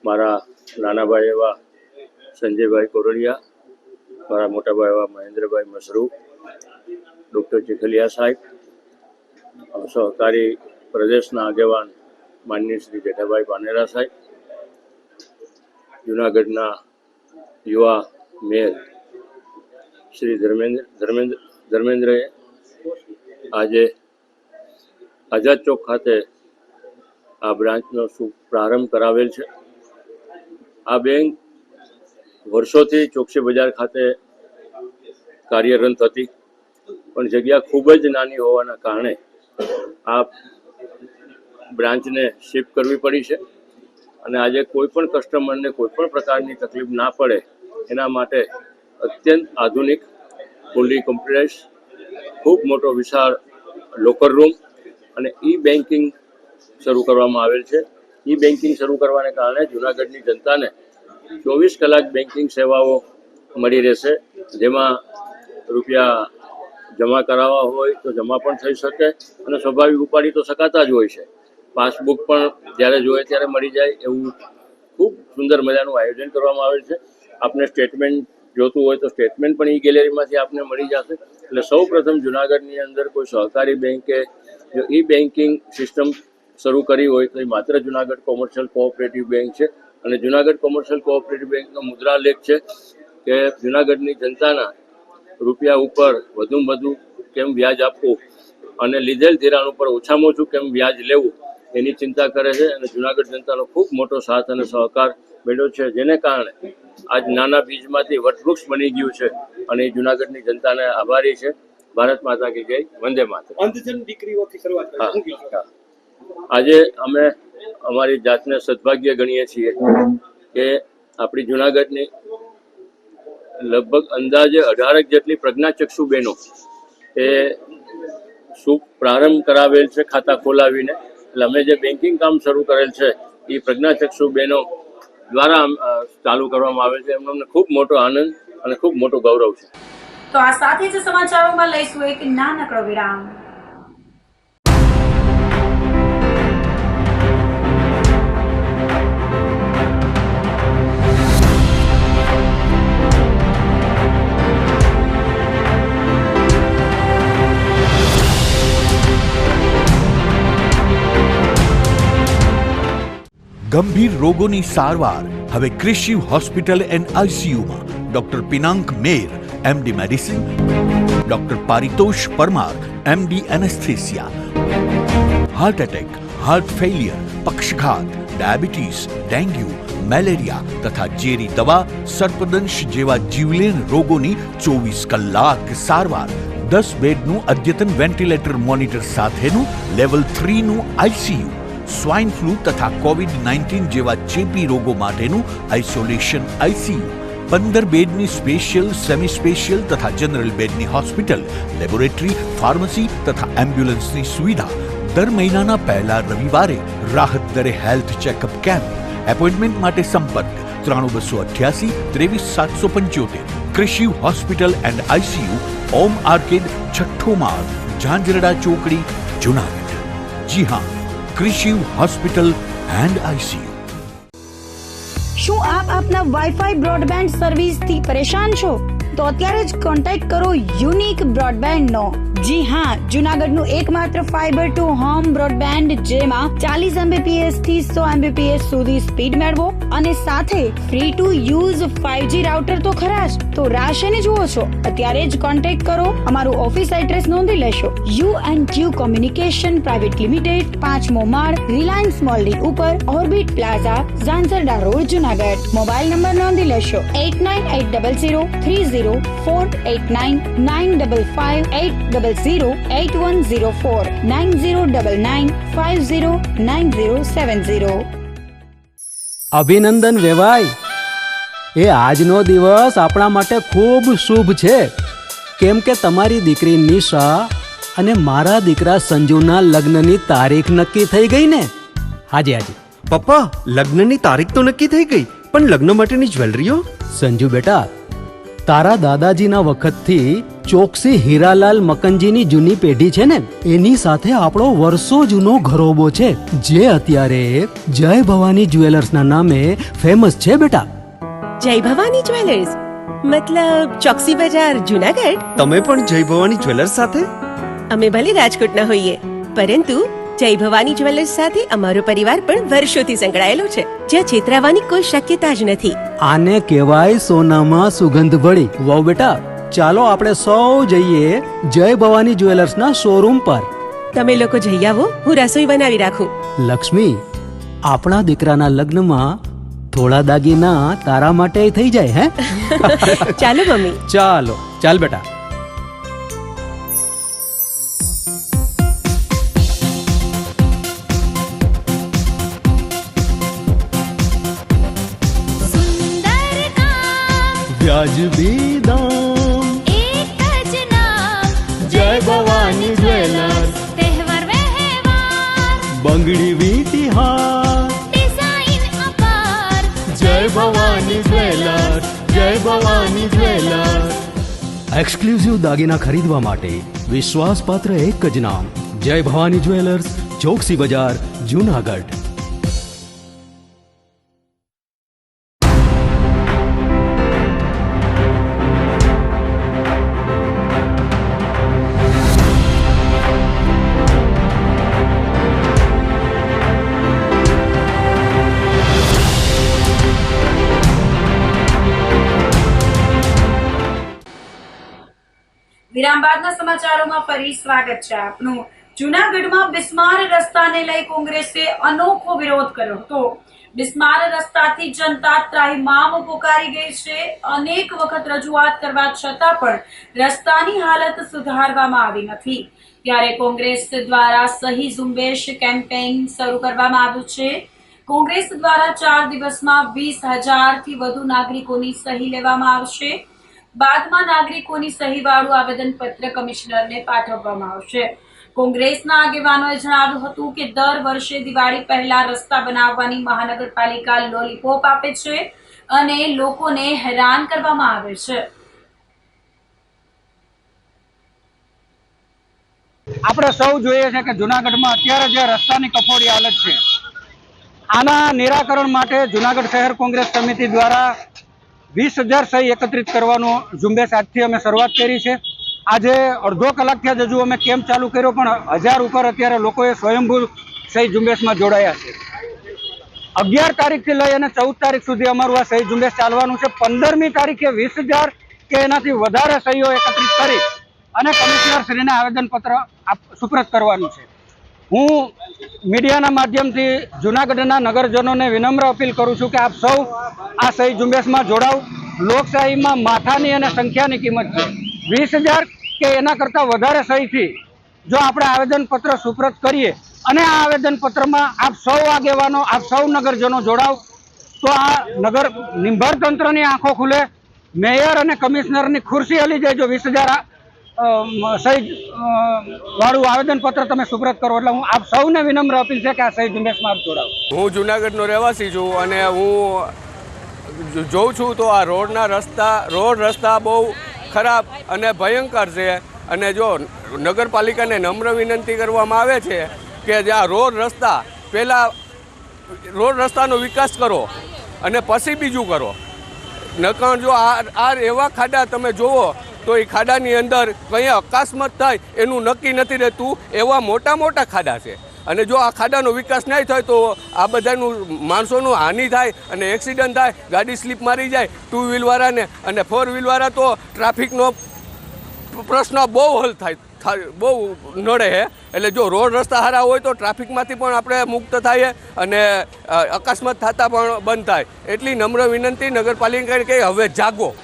મારા નાનાભાઈ એવા સંજયભાઈ કોરડિયા, મારા મોટાભાઈ એવા મહેન્દ્રભાઈ મશરૂ, ડૉક્ટર ચીખલિયા સાહેબ, સહકારી પ્રદેશના આગેવાન માનનીય શ્રી જેઠાભાઈ પાનેરા સાહેબ, જુનાગઢના યુવા મેયર શ્રી ધર્મેન્દ્રએ આજે આઝાદ ચોક ખાતે આ બ્રાન્ચનો શુભ પ્રારંભ કરાવેલ છે. આ બેંક વર્ષોથી ચોકસી બજાર ખાતે કાર્યરત હતી, પણ જગ્યા ખૂબ જ નાની હોવાના કારણે આ બ્રાન્ચને શિફ્ટ કરવી પડી છે. અને આજે કોઈ પણ કસ્ટમરને કોઈ પણ પ્રકારની તકલીફ ના પડે એના માટે અત્યંત આધુનિક, ફુલ્લી કોમ્પ્યુટરાઇઝ, ખૂબ મોટો વિશાળ લોકર રૂમ અને ઈ બેન્કિંગ શરૂ કરવામાં આવેલ છે. ઈ બેન્કિંગ શરૂ કરવાને કારણે જૂનાગઢની જનતાને 24 કલાક બેન્કિંગ સેવાઓ મળી રહેશે, જેમાં રૂપિયા જમા કરાવવા હોય તો જમા પણ થઈ શકે અને સ્વાભાવિક ઉપાડી તો શકાતા જ હોય છે. પાસબુક પણ જ્યારે જોઈએ ત્યારે મળી જાય એવું ખૂબ સુંદર મજાનું આયોજન કરવામાં આવેલ છે. આપને સ્ટેટમેન્ટ જોતું હોય તો સ્ટેટમેન્ટ પણ ઈ ગેલેરીમાંથી આપને મળી જશે. એટલે સૌ પ્રથમ જૂનાગઢની અંદર કોઈ સહકારી બેંકે જો ઈ બેન્કિંગ સિસ્ટમ શરૂ કરી હોય તો એ માત્ર જૂનાગઢ કોમર્શિયલ કોઓપરેટિવ બેંક છે. અને જૂનાગઢ કોમર્શિયલ કોઓપરેટિવ બેંકનો મુદ્રાલેખ છે કે જૂનાગઢની જનતાના રૂપિયા ઉપર વધુમાં વધુ કેમ વ્યાજ આપવું અને લીધેલ ધિરાણ ઉપર ઓછામાં ઓછું કેમ વ્યાજ લેવું એની ચિંતા કરે છે. અને જૂનાગઢ જનતાનો ખૂબ મોટો સાથ અને સહકાર મળ્યો છે, જેને કારણે આજ નાના બીજમાંથી વટવૃક્ષ બની ગયું છે. અને એ જૂનાગઢની જનતાને આભારી છે. ભારત માતા કી જય, વંદે માતરમ. આજે અમે અમારી જાતને સદભાગ્ય ગણીએ છીએ કે આપણી જૂનાગઢની લગભગ અંદાજે 18 જેટલી પ્રજ્ઞાચક્ષુ બહેનો એ શુભ પ્રારંભ કરાવેલ છે ખાતા ખોલાવીને. એટલે અમે જે બેન્કિંગ કામ શરૂ કરેલ છે એ પ્રજ્ઞાચક્ષુ બહેનો દ્વારા ચાલુ કરવામાં આવેલ છે. એમનો અમને ખૂબ મોટો આનંદ અને ખૂબ મોટો ગૌરવ છે. તો આ સાથે જ સમાચારોમાં લઈશું એક નાનકડો વિરામ. ગંભીર રોગોની સારવાર હવે કૃષિ હોસ્પિટલ એન્ડ આઈસીયુમાં doctor Pinank Mer, MD medicine, doctor Paritosh Parmar, MD anaesthesia, heart attack, heart failure, પક્ષઘાત, ડાયાબિટીસ, ડેન્ગ્યુ, મેલેરિયા તથા ઝેરી દવા, સર્પદંશ જેવા જીવલેણ રોગોની 24 કલાક સારવાર, 10 બેડનું અદ્યતન વેન્ટિલેટર મોનિટર સાથેનું લેવલ 3નું આઈસીયુ, સ્વાઇન ફ્લૂ તથા કોવિડ-19 જેવા ચેપી રોગો માટેનું આઇસોલેશન આઈસીયુ, 15 બેડની સ્પેશિયલ, સેમી સ્પેશિયલ તથા જનરલ બેડની હોસ્પિટલ, લેબોરેટરી, ફાર્મસી તથા એમ્બ્યુલન્સની સુવિધા, દર મહિનાના પહેલા રવિવારે રાહત દરે હેલ્થ ચેકઅપ કેમ્પ. એપોઇન્ટમેન્ટ માટે સંપર્ક 9288 23775. કૃષિ hospital and ICU, Om arcade, છઠ્ઠો માળ, ઝાંઝરડા ચોકડી, જૂનાગઢ. જી હા, કૃષિ હોસ્પિટલ એન્ડ આઈસીયુ. શું આપ આપના વાઈફાઈ બ્રોડબેન્ડ સર્વિસથી પરેશાન છો? તો અત્યારે જ કોન્ટેક્ટ કરો યુનિક બ્રોડબેન્ડ નો. જી હા, જૂનાગઢનું એકમાત્ર ફાઈબર ટુ હોમ બ્રોડબેન્ડ, જેમાં 40 Mbps થી 100 Mbps સુધી સ્પીડ મેળવો અને સાથે free to use 5G router તો ખરા જ. તો રાહ શેની જુઓ છો? અત્યારે જ કોન્ટેક્ટ કરો. અમારું ઓફિસ એડ્રેસ નોંધી લેશો. U&Q કોમ્યુનિકેશન પ્રાઇવેટ લિમિટેડ, 5મો માળ, રિલાયન્સ મોલની ઉપર, orbit plaza, Zanzarda road, Junagadh. Mobile number નોંધી લેશો 89800304899558008104 9099509070. અભિનંદન વેવાય. એ આજનો દિવસ આપણા માટે ખૂબ શુભ છે, કેમ કે તમારી દીકરી નિશા અને મારા દીકરા સંજુના લગ્નની તારીખ નક્કી થઈ ગઈ ને. હાજી હાજી પપ્પા, લગ્નની તારીખ તો નક્કી થઈ ગઈ, પણ લગ્ન માટેની જ્વેલરીઓ? સંજુ બેટા, તારા દાદાજીના વખતથી ચોકસી હીરાલાલ મકનજીની જૂની પેઢી છે ને, એની સાથે આપણો વર્ષો જૂનો ઘરોબો છે, જે અત્યારે જય ભવાની જ્વેલર્સના નામે ફેમસ છે બેટા. જય ભવાની જ્વેલર્સ મતલબ ચોકસી બજાર, જૂનાગઢ? તમે પણ જય ભવાની જ્વેલર્સ સાથે? અમે ભલે રાજકોટના હોઈએ, પરંતુ જય ભવાની જ્વેલર્સ સાથે અમારો પરિવાર પણ વર્ષોથી સંકળાયેલો છે, જ્યાં છેતરાવાની કોઈ શક્યતા જ નથી. આને કહેવાય સોનામાં સુગંધ ભળી. વાવ બેટા, ચાલો આપણે સૌ જઈએ જય ભવાની જ્વેલર્સના શોરૂમ પર. તમે લોકો જઈ આવો, હું રસોઈ બનાવી રાખું. લક્ષ્મી, આપણા દીકરાના લગ્નમાં થોડા દાગીના તારા માટે થઈ જાય હે? ચાલો મમ્મી. ચાલો ચાલ બેટા. વ્યાજબી દામ एक ज नाम જય ભવાની જ્વેલર્સ, तहेवार व्यवहार બંગડી વીંટી હાર, डिजाइन अपार જય ભવાની જ્વેલર્સ, જય ભવાની જ્વેલર્સ. એક્સક્લુઝિવ દાગીના ખરીદવા માટે વિશ્વાસપાત્ર એક જ નામ, જય ભવાની જ્વેલર્સ, ચોકસી બજાર, જુનાગઢ. વિરામ બાદના સમાચારોમાં ફરી સ્વાગત છે આપનું. જૂનાગઢમાં બિસ્માર રસ્તાને લઈ કોંગ્રેસે અનોખો વિરોધ કર્યો હતો. બિસ્માર રસ્તાથી જનતા ત્રાહિમામ પોકારી ગઈ છે. અનેક વખત રજૂઆત કરવા છતાં પણ રસ્તાની હાલત સુધારવામાં આવી નથી. ત્યારે કોંગ્રેસ દ્વારા સહી ઝુંબેશ કેમ્પેઇન શરૂ કરવામાં આવ્યું છે. કોંગ્રેસ દ્વારા 4 દિવસમાં 20,000 થી વધુ નાગરિકોની સહી લેવામાં આવશે. બાદમાં નાગરિકોની સહીવાળું આવેદનપત્ર કમિશનરને પાઠવવામાં આવશે. કોંગ્રેસના આગેવાનોએ જણાવ્યું હતું કે દર વર્ષે દિવાળી પહેલા રસ્તા બનાવવાની મહાનગરપાલિકા લોલીપોપ આપે છે અને લોકોને હેરાન કરવામાં આવે છે. આપણે સૌ જોઈએ છે કે જુનાગઢમાં અત્યારે જે રસ્તાની કફોડી હાલત છે, આના નિરાકરણ માટે જુનાગઢ શહેર કોંગ્રેસ સમિતિ દ્વારા 20,000 સહી એકત્રિત કરવાનો ઝુંબેશ આજથી અમે શરૂઆત કરી છે. આજે અડધો કલાકથી જ હજુ અમે કેમ્પ ચાલુ કર્યો, પણ 1000 ઉપર અત્યારે લોકોએ સ્વયંભૂ સહી ઝુંબેશમાં જોડાયા છે. 11 તારીખથી લઈ અને 14 તારીખ સુધી અમારું આ સહી ઝુંબેશ ચાલવાનું છે. 15મી તારીખે 20,000 કે એનાથી વધારે સહીઓ એકત્રિત કરી અને કમિશનરશ્રીને આવેદનપત્ર સુપ્રત કરવાનું છે. હું મીડિયાના માધ્યમથી જૂનાગઢના નગરજનોને વિનમ્ર અપીલ કરું છું કે આપ સૌ આ સહી ઝુંબેશમાં જોડાવ. લોકશાહીમાં માથાની અને સંખ્યાની કિંમત છે. 20,000 કે એના કરતાં વધારે સહીથી જો આપણે આવેદનપત્ર સુપ્રત કરીએ અને આ આવેદનપત્રમાં આપ સૌ આગેવાનો, આપ સૌ નગરજનો જોડાવ, તો આ નગર નિંભર તંત્રની આંખો ખુલે. મેયર અને કમિશનરની ખુરશી હલી જાય જો 20,000 સહી વાળું આવેદનપત્ર તમે સુપ્રત કરો. એટલે હું આપ સૌને વિનમ્ર અપીલ છે કે આ સહી ઝુંબેશમાં આપ જોડાવ. હું જુનાગઢનો રહેવાસી છું અને હું જોઉં છું તો આ રોડ રસ્તા બહુ ખરાબ અને ભયંકર છે. અને જો નગરપાલિકાને નમ્ર વિનંતી કરવામાં આવે છે કે જ્યાં પહેલાં રોડ રસ્તાનો વિકાસ કરો અને પછી બીજું કરો. નકર જો આ એવા ખાડા તમે જુઓ તો એ ખાડાની અંદર કંઈ અકસ્માત થાય એનું નક્કી નથી રહેતું, એવા મોટા મોટા ખાડા છે. અને જો આ ખાડાનો વિકાસ નહીં થાય તો આ બધાનું માણસોનું હાનિ થાય અને એક્સિડન્ટ થાય, ગાડી સ્લીપ મારી જાય 2 વ્હીલવાળાને, અને 4 વ્હીલવાળા તો ટ્રાફિકનો પ્રશ્ન બહુ હલ થાય, બહુ નડે છે. એટલે જો રોડ રસ્તા સારા હોય તો ટ્રાફિકમાંથી પણ આપણે મુક્ત થાય અને અકસ્માત થતા પણ બંધ થાય. એટલી નમ્ર વિનંતી નગરપાલિકાને કે હવે જાગો.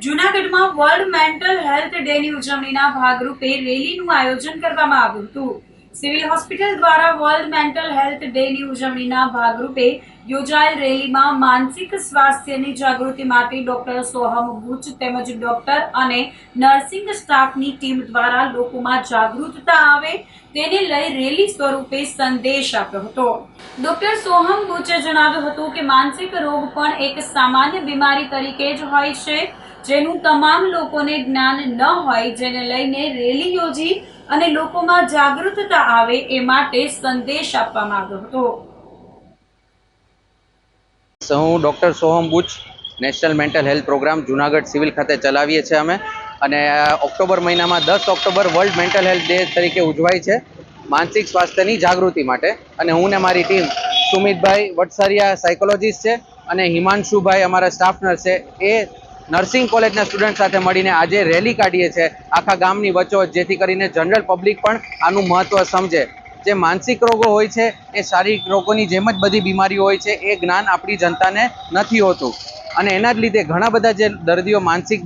જૂનાગઢમાં વર્લ્ડ મેન્ટલ હેલ્થ ડેની ઉજવણીના ભાગરૂપે રેલીનું આયોજન કરવામાં આવ્યું હતું. સિવિલ હોસ્પિટલ દ્વારા વર્લ્ડ મેન્ટલ હેલ્થ ડેની ઉજવણીના ભાગરૂપે યોજાયેલ રેલીમાં માનસિક સ્વાસ્થ્યની જાગૃતિ માટે ડોક્ટર સોહમ બુચ તેમજ ડોક્ટર અને નર્સિંગ સ્ટાફની ટીમ દ્વારા લોકોમાં જાગૃતતા આવે તેને લઈ રેલી સ્વરૂપે સંદેશ આપ્યો હતો. ડોક્ટર સોહમ બુચે જણાવ્યું હતું કે માનસિક રોગ પણ એક સામાન્ય બીમારી તરીકે જ હોય છે, જેનું તમામ લોકોને જ્ઞાન ન હોય, જેને લઈને રેલી યોજી અને લોકોમાં જાગૃતતા આવે એ માટે સંદેશ આપવામાં આવ્યો હતો. હું doctor Soham Buch, national mental health programme Junagadh civil ખાતે ચલાવીએ છીએ અમે. અને ઓક્ટોબર મહિનામાં 10 October world mental health day તરીકે ઉજવાય છે માનસિક સ્વાસ્થ્યની જાગૃતિ માટે. અને હું ને મારી ટીમ સુમિતભાઈ વટસરિયા સાયકોલોજીસ્ટ છે અને હિમાંશુભાઈ અમારા સ્ટાફ નર્સ છે, એ નર્સિંગ કોલેજના સ્ટુડન્ટ સાથે મળીને આજે રેલી કાઢીએ છીએ આખા ગામની વચ્ચોવચ્ચ, જેથી કરીને જનરલ પબ્લિક પણ આનું મહત્ત્વ સમજે. જે માનસિક રોગો હોય છે એ શારીરિક રોગોની જેમ જ બધી બીમારીઓ હોય છે, એ જ્ઞાન આપણી જનતાને નથી હોતું. અને એના જ લીધે ઘણા બધા જે દર્દીઓ માનસિક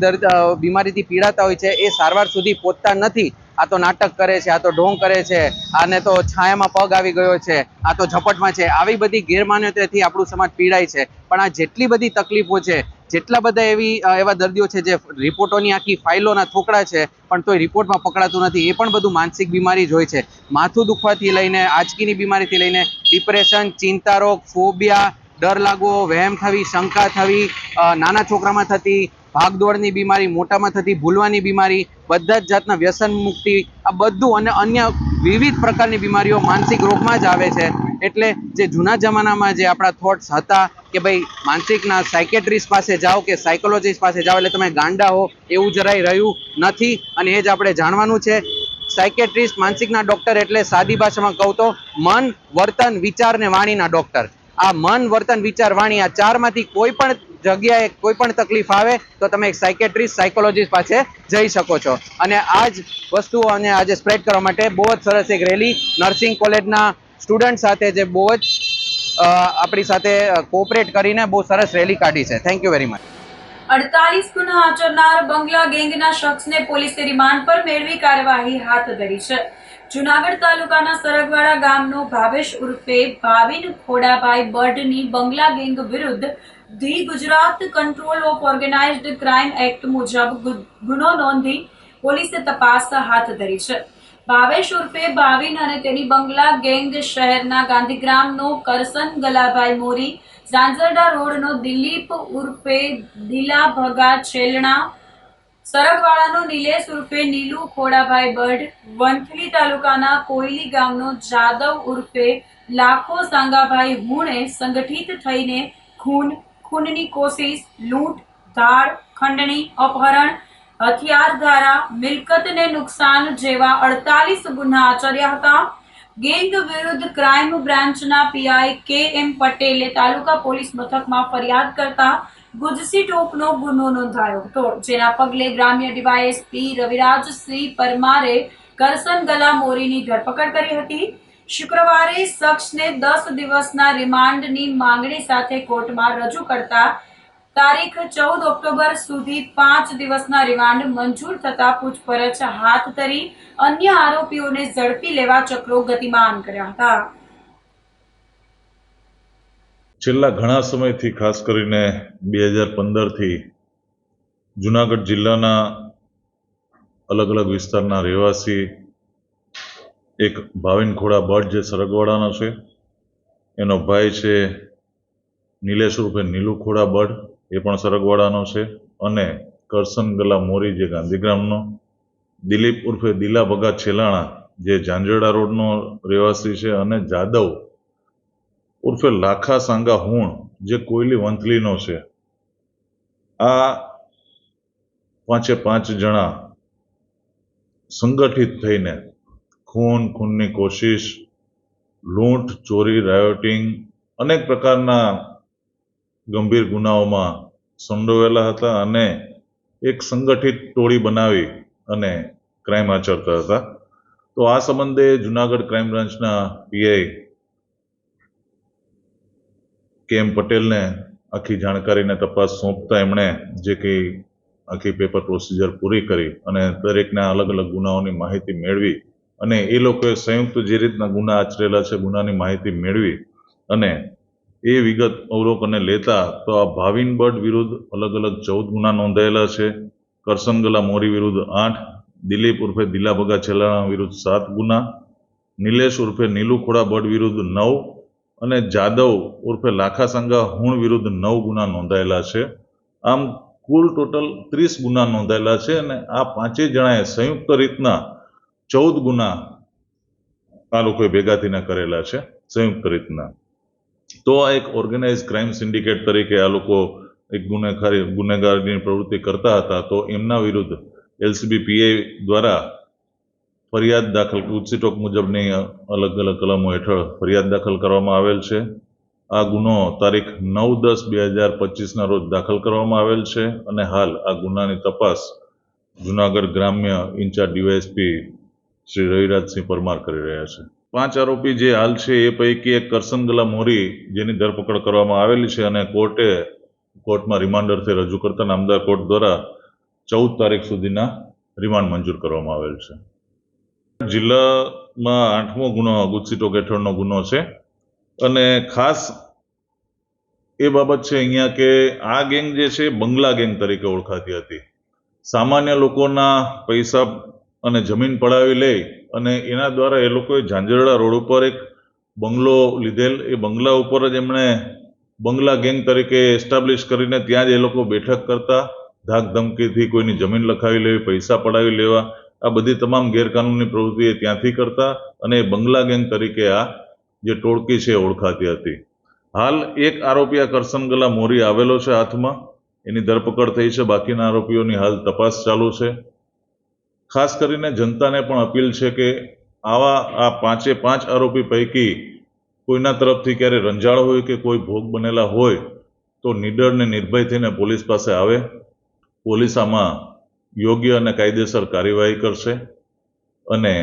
બીમારીથી પીડાતા હોય છે એ સારવાર સુધી પહોંચતા નથી. આ તો નાટક કરે છે, આ તો ઢોંગ કરે છે, આને તો છાયામાં પગ આવી ગયો છે, આ તો ઝપટમાં છે, આવી બધી ગેરમાન્યતાથી આપણું સમાજ પીડાય છે. પણ આ જેટલી બધી તકલીફો છે, જેટલા બધા એવા દર્દીઓ છે જે રિપોર્ટોની આખી ફાઇલોના થોકડા છે પણ તોય રિપોર્ટમાં પકડાતું નથી, એ પણ બધું માનસિક બીમારી જ હોય છે. માથું દુખવાથી લઈને આંચકીની બીમારીથી લઈને ડિપ્રેશન, ચિંતા રોગ, ફોબિયા, ડર લાગવો, વહેમ થવી, શંકા થવી, નાના છોકરામાં થતી ભાગદોડની બીમારી, મોટામાં થતી ભૂલવાની બીમારી, બધા જ જાતના વ્યસન મુક્તિ, આ બધું અને અન્ય વિવિધ પ્રકારની બીમારીઓ માનસિક રોગમાં જ આવે છે. એટલે જે જૂના જમાનામાં જે આપણા થોટ્સ હતા કે ભાઈ માનસિકના સાયકેટ્રિસ્ટ પાસે જાઓ કે સાયકોલોજીસ્ટ પાસે જાઓ એટલે તમે ગાંડા હો, એવું જરાય રહ્યું નથી. અને એ જ આપણે જાણવાનું છે. સાયકેટ્રિસ્ટ, માનસિકના ડૉક્ટર એટલે સાદી ભાષામાં કહું તો મન, વર્તન, વિચાર ને વાણીના ડૉક્ટર. આ મન, વર્તન, વિચાર, વાણી, આ ચારમાંથી કોઈ પણ જગ્યાએ કોઈ પણ તકલીફ આવે તો તમે એક સાયકેટ્રિસ્ટ, સાયકોલોજીસ્ટ પાસે જઈ શકો છો. અને આ જ વસ્તુઓને આજે સ્પ્રેડ કરવા માટે બહુ જ સરસ એક રેલી નર્સિંગ કોલેજના સ્ટુડન્ટ સાથે જે બહુ જ આપણી સાથે કોઓપરેટ કરીને બહુ સરસ રેલી કાઢી છે. Thank you very much. 48 ગુના આચરનાર બંગલા ગેંગના શખ્સને પોલીસે રિમાન્ડ પર મેળવી કાર્યવાહી હાથ ધરી છે. જુનાગઢ તાલુકાના સરગવાડા ગામનો ભાવેશ ઉર્ફે ભાવિન ખોડાભાઈ બઢની બંગલા ગેંગ વિરુદ્ધ the Gujarat control of organised crime act મુજબ ગુનો નોંધી પોલીસે તપાસ હાથ ધરી છે. ભાવેશ ઉર્ફે ભાવિન અને તેની બંગલા ગેંગ શહેરના ગાંધીગ્રામનો કરસન ગલાભાઈ મોરી, ઝાંઝરડા રોડનો દિલીપ ઉર્ફે દિલા ભગા છેલણા, સરગવાડાનો નિલેશ ઉર્ફે નીલુ ખોડાભાઈ બઢ, વંથલી તાલુકાના કોયલી ગામનો જાદવ ઉર્ફે લાખો સાંગાભાઈ હુણે સંગઠિત થઈને ખૂનની કોશિશ, લૂંટ, ધાડ, ખંડણી, અપહરણ, હથિયાર ધારા, મિલકતને નુકસાન જેવા 48 ગુના આચર્યા હતા. ગેંગ વિરુદ્ધ ક્રાઇમ બ્રાન્ચના પીઆઈ કે.એમ. પટેલે તાલુકા પોલીસ મથકમાં ફરિયાદ કરતા ગુજસી ટોપનો ગુનો નોંધાયો હતો. જેના પગલે ગ્રામ્ય ડીવાયએસપી રવિરાજસિંહ પરમારે કરસન ગલા મોરીની ધરપકડ કરી હતી. શુક્રવારે શખ્સને 10 દિવસના રિમાન્ડની માંગણી સાથે કોર્ટમાં રજૂ કરતા તારીખ 14 ઓક્ટોબર સુધી 5 દિવસના રિમાન્ડ મંજૂર થતા પૂછપરછ હાથ ધરી અન્ય આરોપીઓને ઝડપી લેવા ચક્રો ગતિમાન કર્યા હતા. છેલ્લા ઘણા સમયથી ખાસ કરીને 2015થી જુનાગઢ જિલ્લાના અલગ અલગ વિસ્તારના રહેવાસી એક ભાવિન ખોડા બઢ જે સરગવાડાનો છે, એનો ભાઈ છે નિલેશ ઉર્ફે નીલુ ખોડા બઢ, એ પણ સરગવાડાનો છે, અને કરસન ગલા મોરી જે ગાંધીગ્રામનો, દિલીપ ઉર્ફે દિલા ભગા છેલાણા જે ઝાંઝરડા રોડનો રહેવાસી છે, અને જાદવ ઉર્ફે લાખા સાંગા હુણ જે કોયલી વંથલીનો છે. આ 5 જણા સંગઠિત થઈને ખૂનની કોશિશ, લૂંટ, ચોરી, રાયોટિંગ, અનેક પ્રકારના ગંભીર ગુનાઓમાં સંડોવાયેલા હતા અને એક સંગઠિત ટોળી બનાવી અને ક્રાઇમ આચરતા હતા. તો આ સંબંધે જુનાગઢ ક્રાઇમ બ્રાન્ચના પીઆઈ કે.એમ. પટેલને આખી જાણકારીને તપાસ સોંપતા એમણે જે કંઈ આખી પેપર પ્રોસિજર પૂરી કરી અને દરેકના અલગ અલગ ગુનાઓની માહિતી મેળવી અને એ લોકોએ સંયુક્ત જે રીતના ગુના આચરેલા છે ગુનાની માહિતી મેળવી અને એ વિગત અવલોકને લેતા તો આ ભાવિન બઢ વિરુદ્ધ અલગ અલગ 14 ગુના નોંધાયેલા છે. કરસનગલા મોરી વિરુદ્ધ 8, દિલીપ ઉર્ફે દિલા ભગા છેલાણા વિરુદ્ધ 7 ગુના, નિલેશ ઉર્ફે નીલુ ખોડા બઢ વિરુદ્ધ 9 અને જાદવ ઉર્ફે લાખા સાંગા હુણ વિરુદ્ધ 9 ગુના નોંધાયેલા છે. આમ કુલ ટોટલ 30 ગુના નોંધાયેલા છે અને આ 5 જણાએ સંયુક્ત રીતના 14 ગુના આ લોકોએ ભેગા થઈને કરેલા છે સંયુક્ત રીતના. તો આ એક ઓર્ગેનાઇઝ ક્રાઇમ સિન્ડિકેટ તરીકે આ લોકો એક ગુનેગારની પ્રવૃત્તિ કરતા હતા. તો એમના વિરુદ્ધ એલસીબી પીઆઈ દ્વારા ફરિયાદ દાખલ ગુજસીટોક મુજબની અલગ અલગ કલમો હેઠળ ફરિયાદ દાખલ કરવામાં આવેલ છે. આ ગુનો તારીખ 9/10/2025ના રોજ દાખલ કરવામાં આવેલ છે અને હાલ આ ગુનાની તપાસ જુનાગઢ ગ્રામ્ય ઇન્ચાર્જ ડીવાયએસપી શ્રી રવિરાજસિંહ પરમાર કરી રહ્યા છે. 5 આરોપી જે હાલ છે એ પૈકી એક કરસનગલા મોરી જેની ધરપકડ કરવામાં આવેલી છે અને કોર્ટમાં રિમાન્ડરથી રજૂ કરતા નામદાર કોર્ટ દ્વારા 14 તારીખ સુધીના રિમાન્ડ મંજૂર કરવામાં આવેલ છે. જિલ્લામાં 8મો ગુનો ગુજસીટોક હેઠળનો ગુનો છે અને ખાસ એ બાબત છે અહીંયા કે આ ગેંગ જે છે બંગલા ગેંગ તરીકે ઓળખાતી હતી. સામાન્ય લોકોના પૈસા અને જમીન પડાવી લઈ અને એના દ્વારા એ લોકોએ ઝાંઝરડા રોડ ઉપર એક બંગલો લીધેલ. એ બંગલા ઉપર જ એમણે બંગલા ગેંગ તરીકે એસ્ટાબ્લિશ કરીને ત્યાં જ એ લોકો બેઠક કરતા, ધાક ધમકીથી કોઈની જમીન લખાવી લેવી, પૈસા પડાવી લેવા, આ બધી તમામ ગેરકાનૂની પ્રવૃત્તિ એ ત્યાંથી કરતા અને એ બંગલા ગેંગ તરીકે આ જે ટોળકી છે ઓળખાતી હતી. હાલ એક આરોપી આ કરસનગલા મોરી આવેલો છે હાથમાં, એની ધરપકડ થઈ છે. બાકીના આરોપીઓની હાલ તપાસ ચાલુ છે. ખાસ કરીને જનતાને પણ અપીલ છે કે આ 5 આરોપી પૈકી કોઈના તરફથી ક્યારે રંજાળ હોય કે કોઈ ભોગ બનેલા હોય તો નિડર ને નિર્ભય થઈને પોલીસ પાસે આવે. પોલીસ આમાં યોગ્ય અને કાયદેસર કાર્યવાહી કરશે અને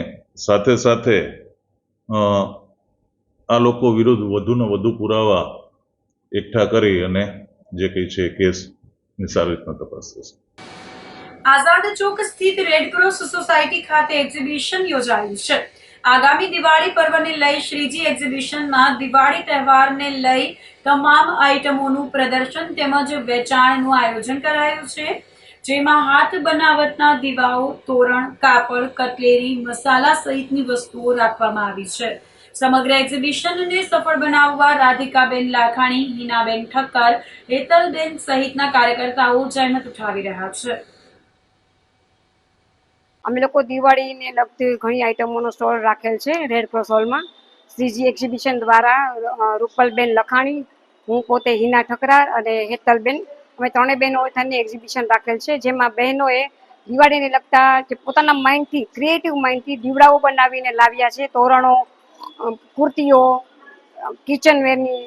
સાથે સાથે આ લોકો વિરુદ્ધ વધુને વધુ પુરાવા એકઠા કરી અને જે કંઈ છે કેસની સારી રીતના તપાસ થશે. આઝાદ ચોક સ્થિત રેડક્રોસ સોસાયટી ખાતે એક્ઝિબિશન યોજાયું છે. આગામી દિવાળી પર્વને લઈ શ્રીજી એક્ઝિબિશનમાં દિવાળી તહેવારને લઈ તમામ આઇટમોનું પ્રદર્શન તેમજ વેચાણનું આયોજન કરાયું છે, જેમાં હાથ બનાવટના દીવાઓ, તોરણ, કાપડ, કટલેરી, મસાલા સહિતની વસ્તુઓ રાખવામાં આવી છે. સમગ્ર એક્ઝિબિશનને સફળ બનાવવા રાધિકાબેન લાખાણી, હિનાબેન ઠક્કર, હેતલબેન સહિતના કાર્યકર્તાઓ જહેમત ઉઠાવી રહ્યા છે. અમે લોકો દિવાળીને લગતી ઘણી આઇટમોનો સ્ટોલ રાખેલ છે રેડક્રોસ હોલમાં. શ્રીજી એક્ઝિબિશન દ્વારા રૂપલબેન લખાણી, હું પોતે હિના ઠકરાર અને હેતલબેન, અમે ત્રણેય બહેનો થઈને એક્ઝિબિશન રાખેલ છે, જેમાં બહેનોએ દિવાળીને લગતા જે પોતાના માઇન્ડથી, ક્રિએટિવ માઇન્ડથી દીવડાઓ બનાવીને લાવ્યા છે. તોરણો, કુર્તીઓ, કિચનવેરની,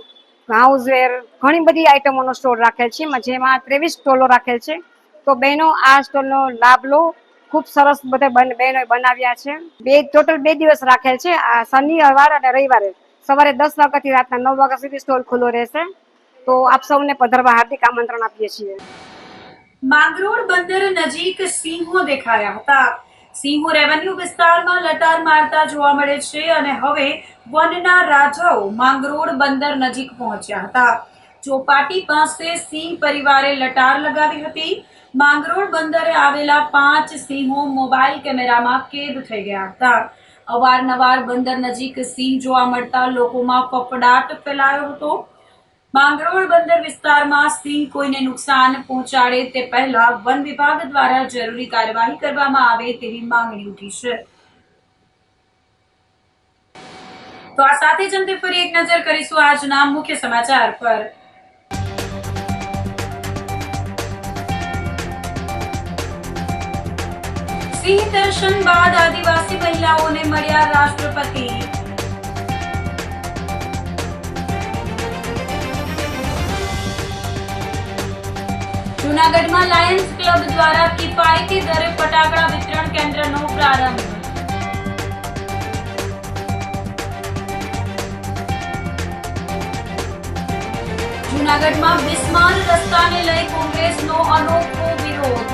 હાઉસવેર, ઘણી બધી આઇટમોનો સ્ટોલ રાખેલ છે, જેમાં 23 સ્ટોલો રાખેલ છે. તો બહેનો આ સ્ટોલનો લાભ લો. ખૂબ સરસ બધા બહેનોએ બનાવ્યા છે. ટોટલ 2 દિવસ રાખેલ છે. આ શનિવાર અને રવિવારે સવારે 10 વાગ્યાથી રાતના 9 વાગ્યા સુધી સ્ટોલ ખુલ્લો રહેશે. તો આપ સૌને પધારવા હાર્દિક આમંત્રણ આપીએ છીએ. માંગરોળ બંદર નજીક સિંહો દેખાયા હતા. સિંહો રેવન્યુ વિસ્તારમાં લટાર મારતા જોવા મળે છે અને હવે વનના રાજાઓ માંગરોળ બંદર નજીક પહોંચ્યા હતા. ચોપાટી પાસે સિંહ પરિવારે લટાર લગાવી હતી. માંગરોળ બંદરે આવેલા 5 સિંહો મોબાઈલ કેમેરામાં કેદ થઈ ગયા હતા. અવારનવાર બંદર નજીક સિંહ જોવા મળતા લોકોમાં ફફડાટ ફેલાયો હતો. માંગરોળ બંદર વિસ્તારમાં સિંહ કોઈને નુકસાન પહોંચાડે તે પહેલા વન વિભાગ દ્વારા જરૂરી કાર્યવાહી કરવામાં આવે તેવી માંગણી ઉઠી છે. તો આ સાથે જ અંતે ફરી એક નજર કરીશું આજના મુખ્ય સમાચાર પર. સિંહ દર્શન બાદ આદિવાસી મહિલાઓને મળ્યા રાષ્ટ્રપતિ. જૂનાગઢમાં લાયન્સ ક્લબ દ્વારા કિફાયતી દરે ફટાકડા વિતરણ કેન્દ્રનો પ્રારંભ. જૂનાગઢમાં બિસ્માર રસ્તાને લઈ કોંગ્રેસનો અનોખો વિરોધ.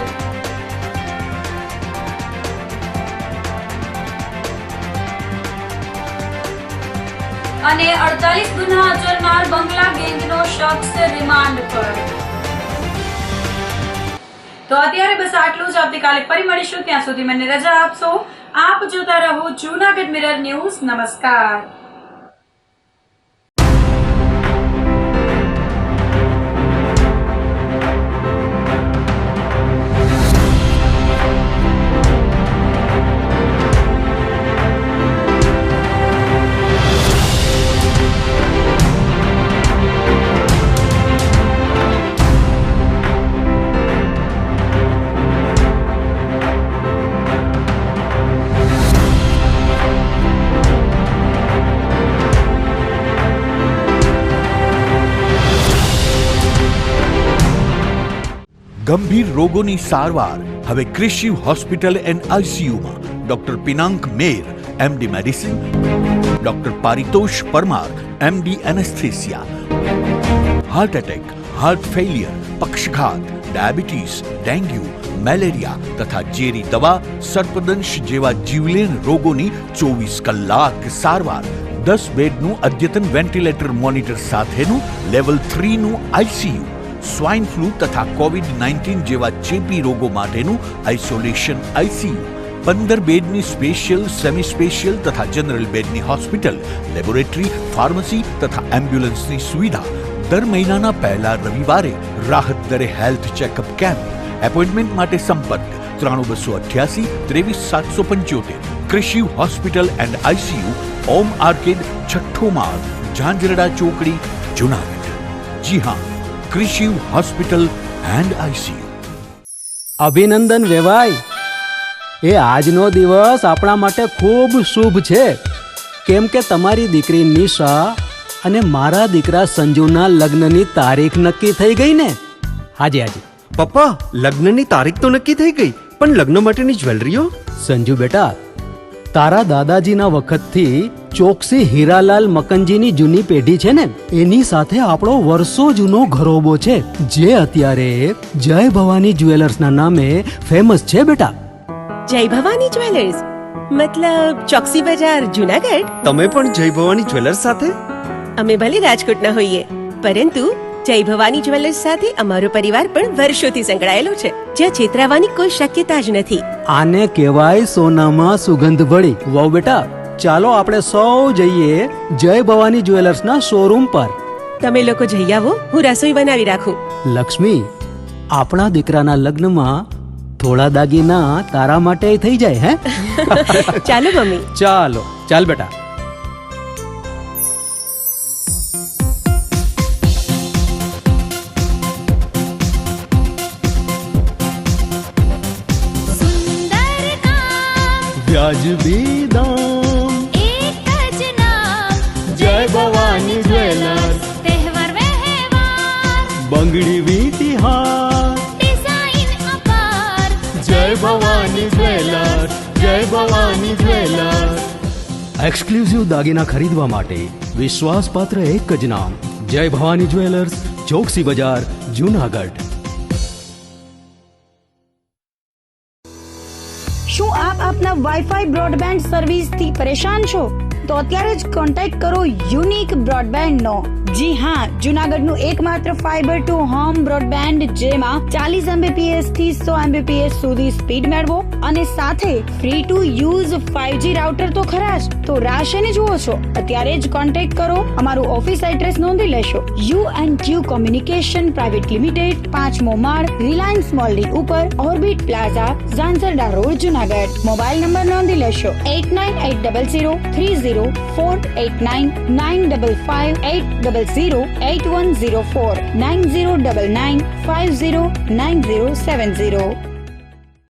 અને 48 ગુના આચરનાર બંગલા ગેંગનો શખ્સ રિમાન્ડ પર. તો અત્યારે બસ આટલું જ. આવતીકાલે ફરી મળીશું. ત્યાં સુધી મને રજા આપશો. આપ જોતા રહો જૂનાગઢ મિરર ન્યૂઝ. નમસ્કાર. ગંભીર રોગોની સારવાર હવે ક્રિશિવ હોસ્પિટલ એન્ડ આઈસીયુમાં. Doctor Pinank Mer, MD medicine, doctor Paritosh Parmar, MD anaesthesia. Heart attack, heart failure, પક્ષઘાત, ડાયાબિટીસ, ડેન્ગ્યુ, મેલેરિયા તથા ઝેરી દવા, સર્પદંશ જેવા જીવલેણ રોગોની 24 કલાક સારવાર. 10 બેડનું અદ્યતન વેન્ટિલેટર મોનિટર સાથેનું લેવલ 3નું ICU. સ્વાઇન ફ્લૂ તથા COVID-19 જેવા ચેપી રોગો માટેનું આઇસોલેશન ICU. 15 બેડની સ્પેશિયલ, સેમી સ્પેશિયલ તથા જનરલ બેડની હોસ્પિટલ, લેબોરેટરી, ફાર્મસી તથા એમ્બ્યુલન્સની સુવિધા. દર મહિનાના પહેલા રવિવારે રાહત દરે હેલ્થ ચેકઅપ કેમ્પ. એપોઇન્ટમેન્ટ માટે સંપર્ક 9288 23775. કૃષિ hospital and ICU, Om arcade, છઠ્ઠો માળ, ઝાંઝરડા ચોકડી, જુનાગઢ. જી હા, કૃષિ હોસ્પિટલ એન્ડ ICU. અભિનંદન વેવાઈ. એ આજનો દિવસ આપણા માટે ખૂબ શુભ છે, કેમ કે તમારી દીકરી નિશા અને મારા દીકરા સંજુના લગ્નની તારીખ નક્કી થઈ ગઈ ને. હાજી હાજી પપ્પા, લગ્નની તારીખ તો નક્કી થઈ ગઈ, પણ લગ્ન માટેની જ્વેલરીઓ? સંજુ બેટા, તારા દાદાજીના વખતથી ચોકસી હીરાલાલ મકનજીની જૂની પેઢી છે ને, એની સાથે આપણો વર્ષો જૂનો ઘરોબો છે, જે અત્યારે જય ભવાની જ્વેલર્સના નામે ફેમસ છે બેટા. જય ભવાની જ્વેલર્સ મતલબ ચોકસી બજાર, જુનાગઢ? તમે પણ જય ભવાની જ્વેલર્સ સાથે? અમે ભલે રાજકોટના હોઈએ, પરંતુ જય ભવાની જ્વેલર્સ સાથે અમારો પરિવાર પણ વર્ષોથી સંકળાયેલો છે, જ્યાં છેતરાવાની કોઈ શક્યતા જ નથી. આને કહેવાય સોનામાં સુગંધ ભળી. વાવ બેટા, ચાલો આપણે સૌ જઈએ જય ભવાની જ્વેલર્સના શોરૂમ પર. તમે લોકો જઈ આવો, હું રસોઈ બનાવી રાખું. લક્ષ્મી, આપણા દીકરાના લગ્નમાં થોડા દાગીના તારા માટે થઈ જાય. હે ચાલો મમ્મી. ચાલો ચાલ બેટા. વ્યાજબી દામ, એક જ નામ, જય ભવાની જ્વેલર્સ. તહેવાર વ્યવહાર, બંગડી વીટી હાર, ડિઝાઇન અપાર, જય ભવાની જ્વેલર્સ, જય ભવાની જ્વેલર્સ. એક્સક્લુઝિવ દાગીના ખરીદવા માટે વિશ્વાસપાત્ર એક જ નામ, જય ભવાની જ્વેલર્સ, ચોકસી બજાર, જુનાગઢ. શું આપ આપના વાઈફાઈ બ્રોડબેન્ડ સર્વિસથી પરેશાન છો? તો અત્યારે જ કોન્ટેક્ટ કરો યુનિક બ્રોડબેન્ડ નો. જી હા, જુનાગઢનું એકમાત્ર ફાઈબર ટુ હોમ બ્રોડબેન્ડ, જેમાં 40 Mbps થી 100 Mbps સુધી સ્પીડ મેળવો અને સાથે free to use 5G router તો ખરા જ. તો રાહ શેની જુઓ છો? અત્યારે જ કોન્ટેક્ટ કરો. અમારું ઓફિસ એડ્રેસ નોંધી લેશો. U&Q કોમ્યુનિકેશન પ્રાઇવેટ લિમિટેડ, 5મો માળ, રિલાયન્સ મોલની ઉપર, orbit plaza, Zanzarda road, Junagadh. Mobile number નોંધી લેશો 89800304899955800810 9099509070.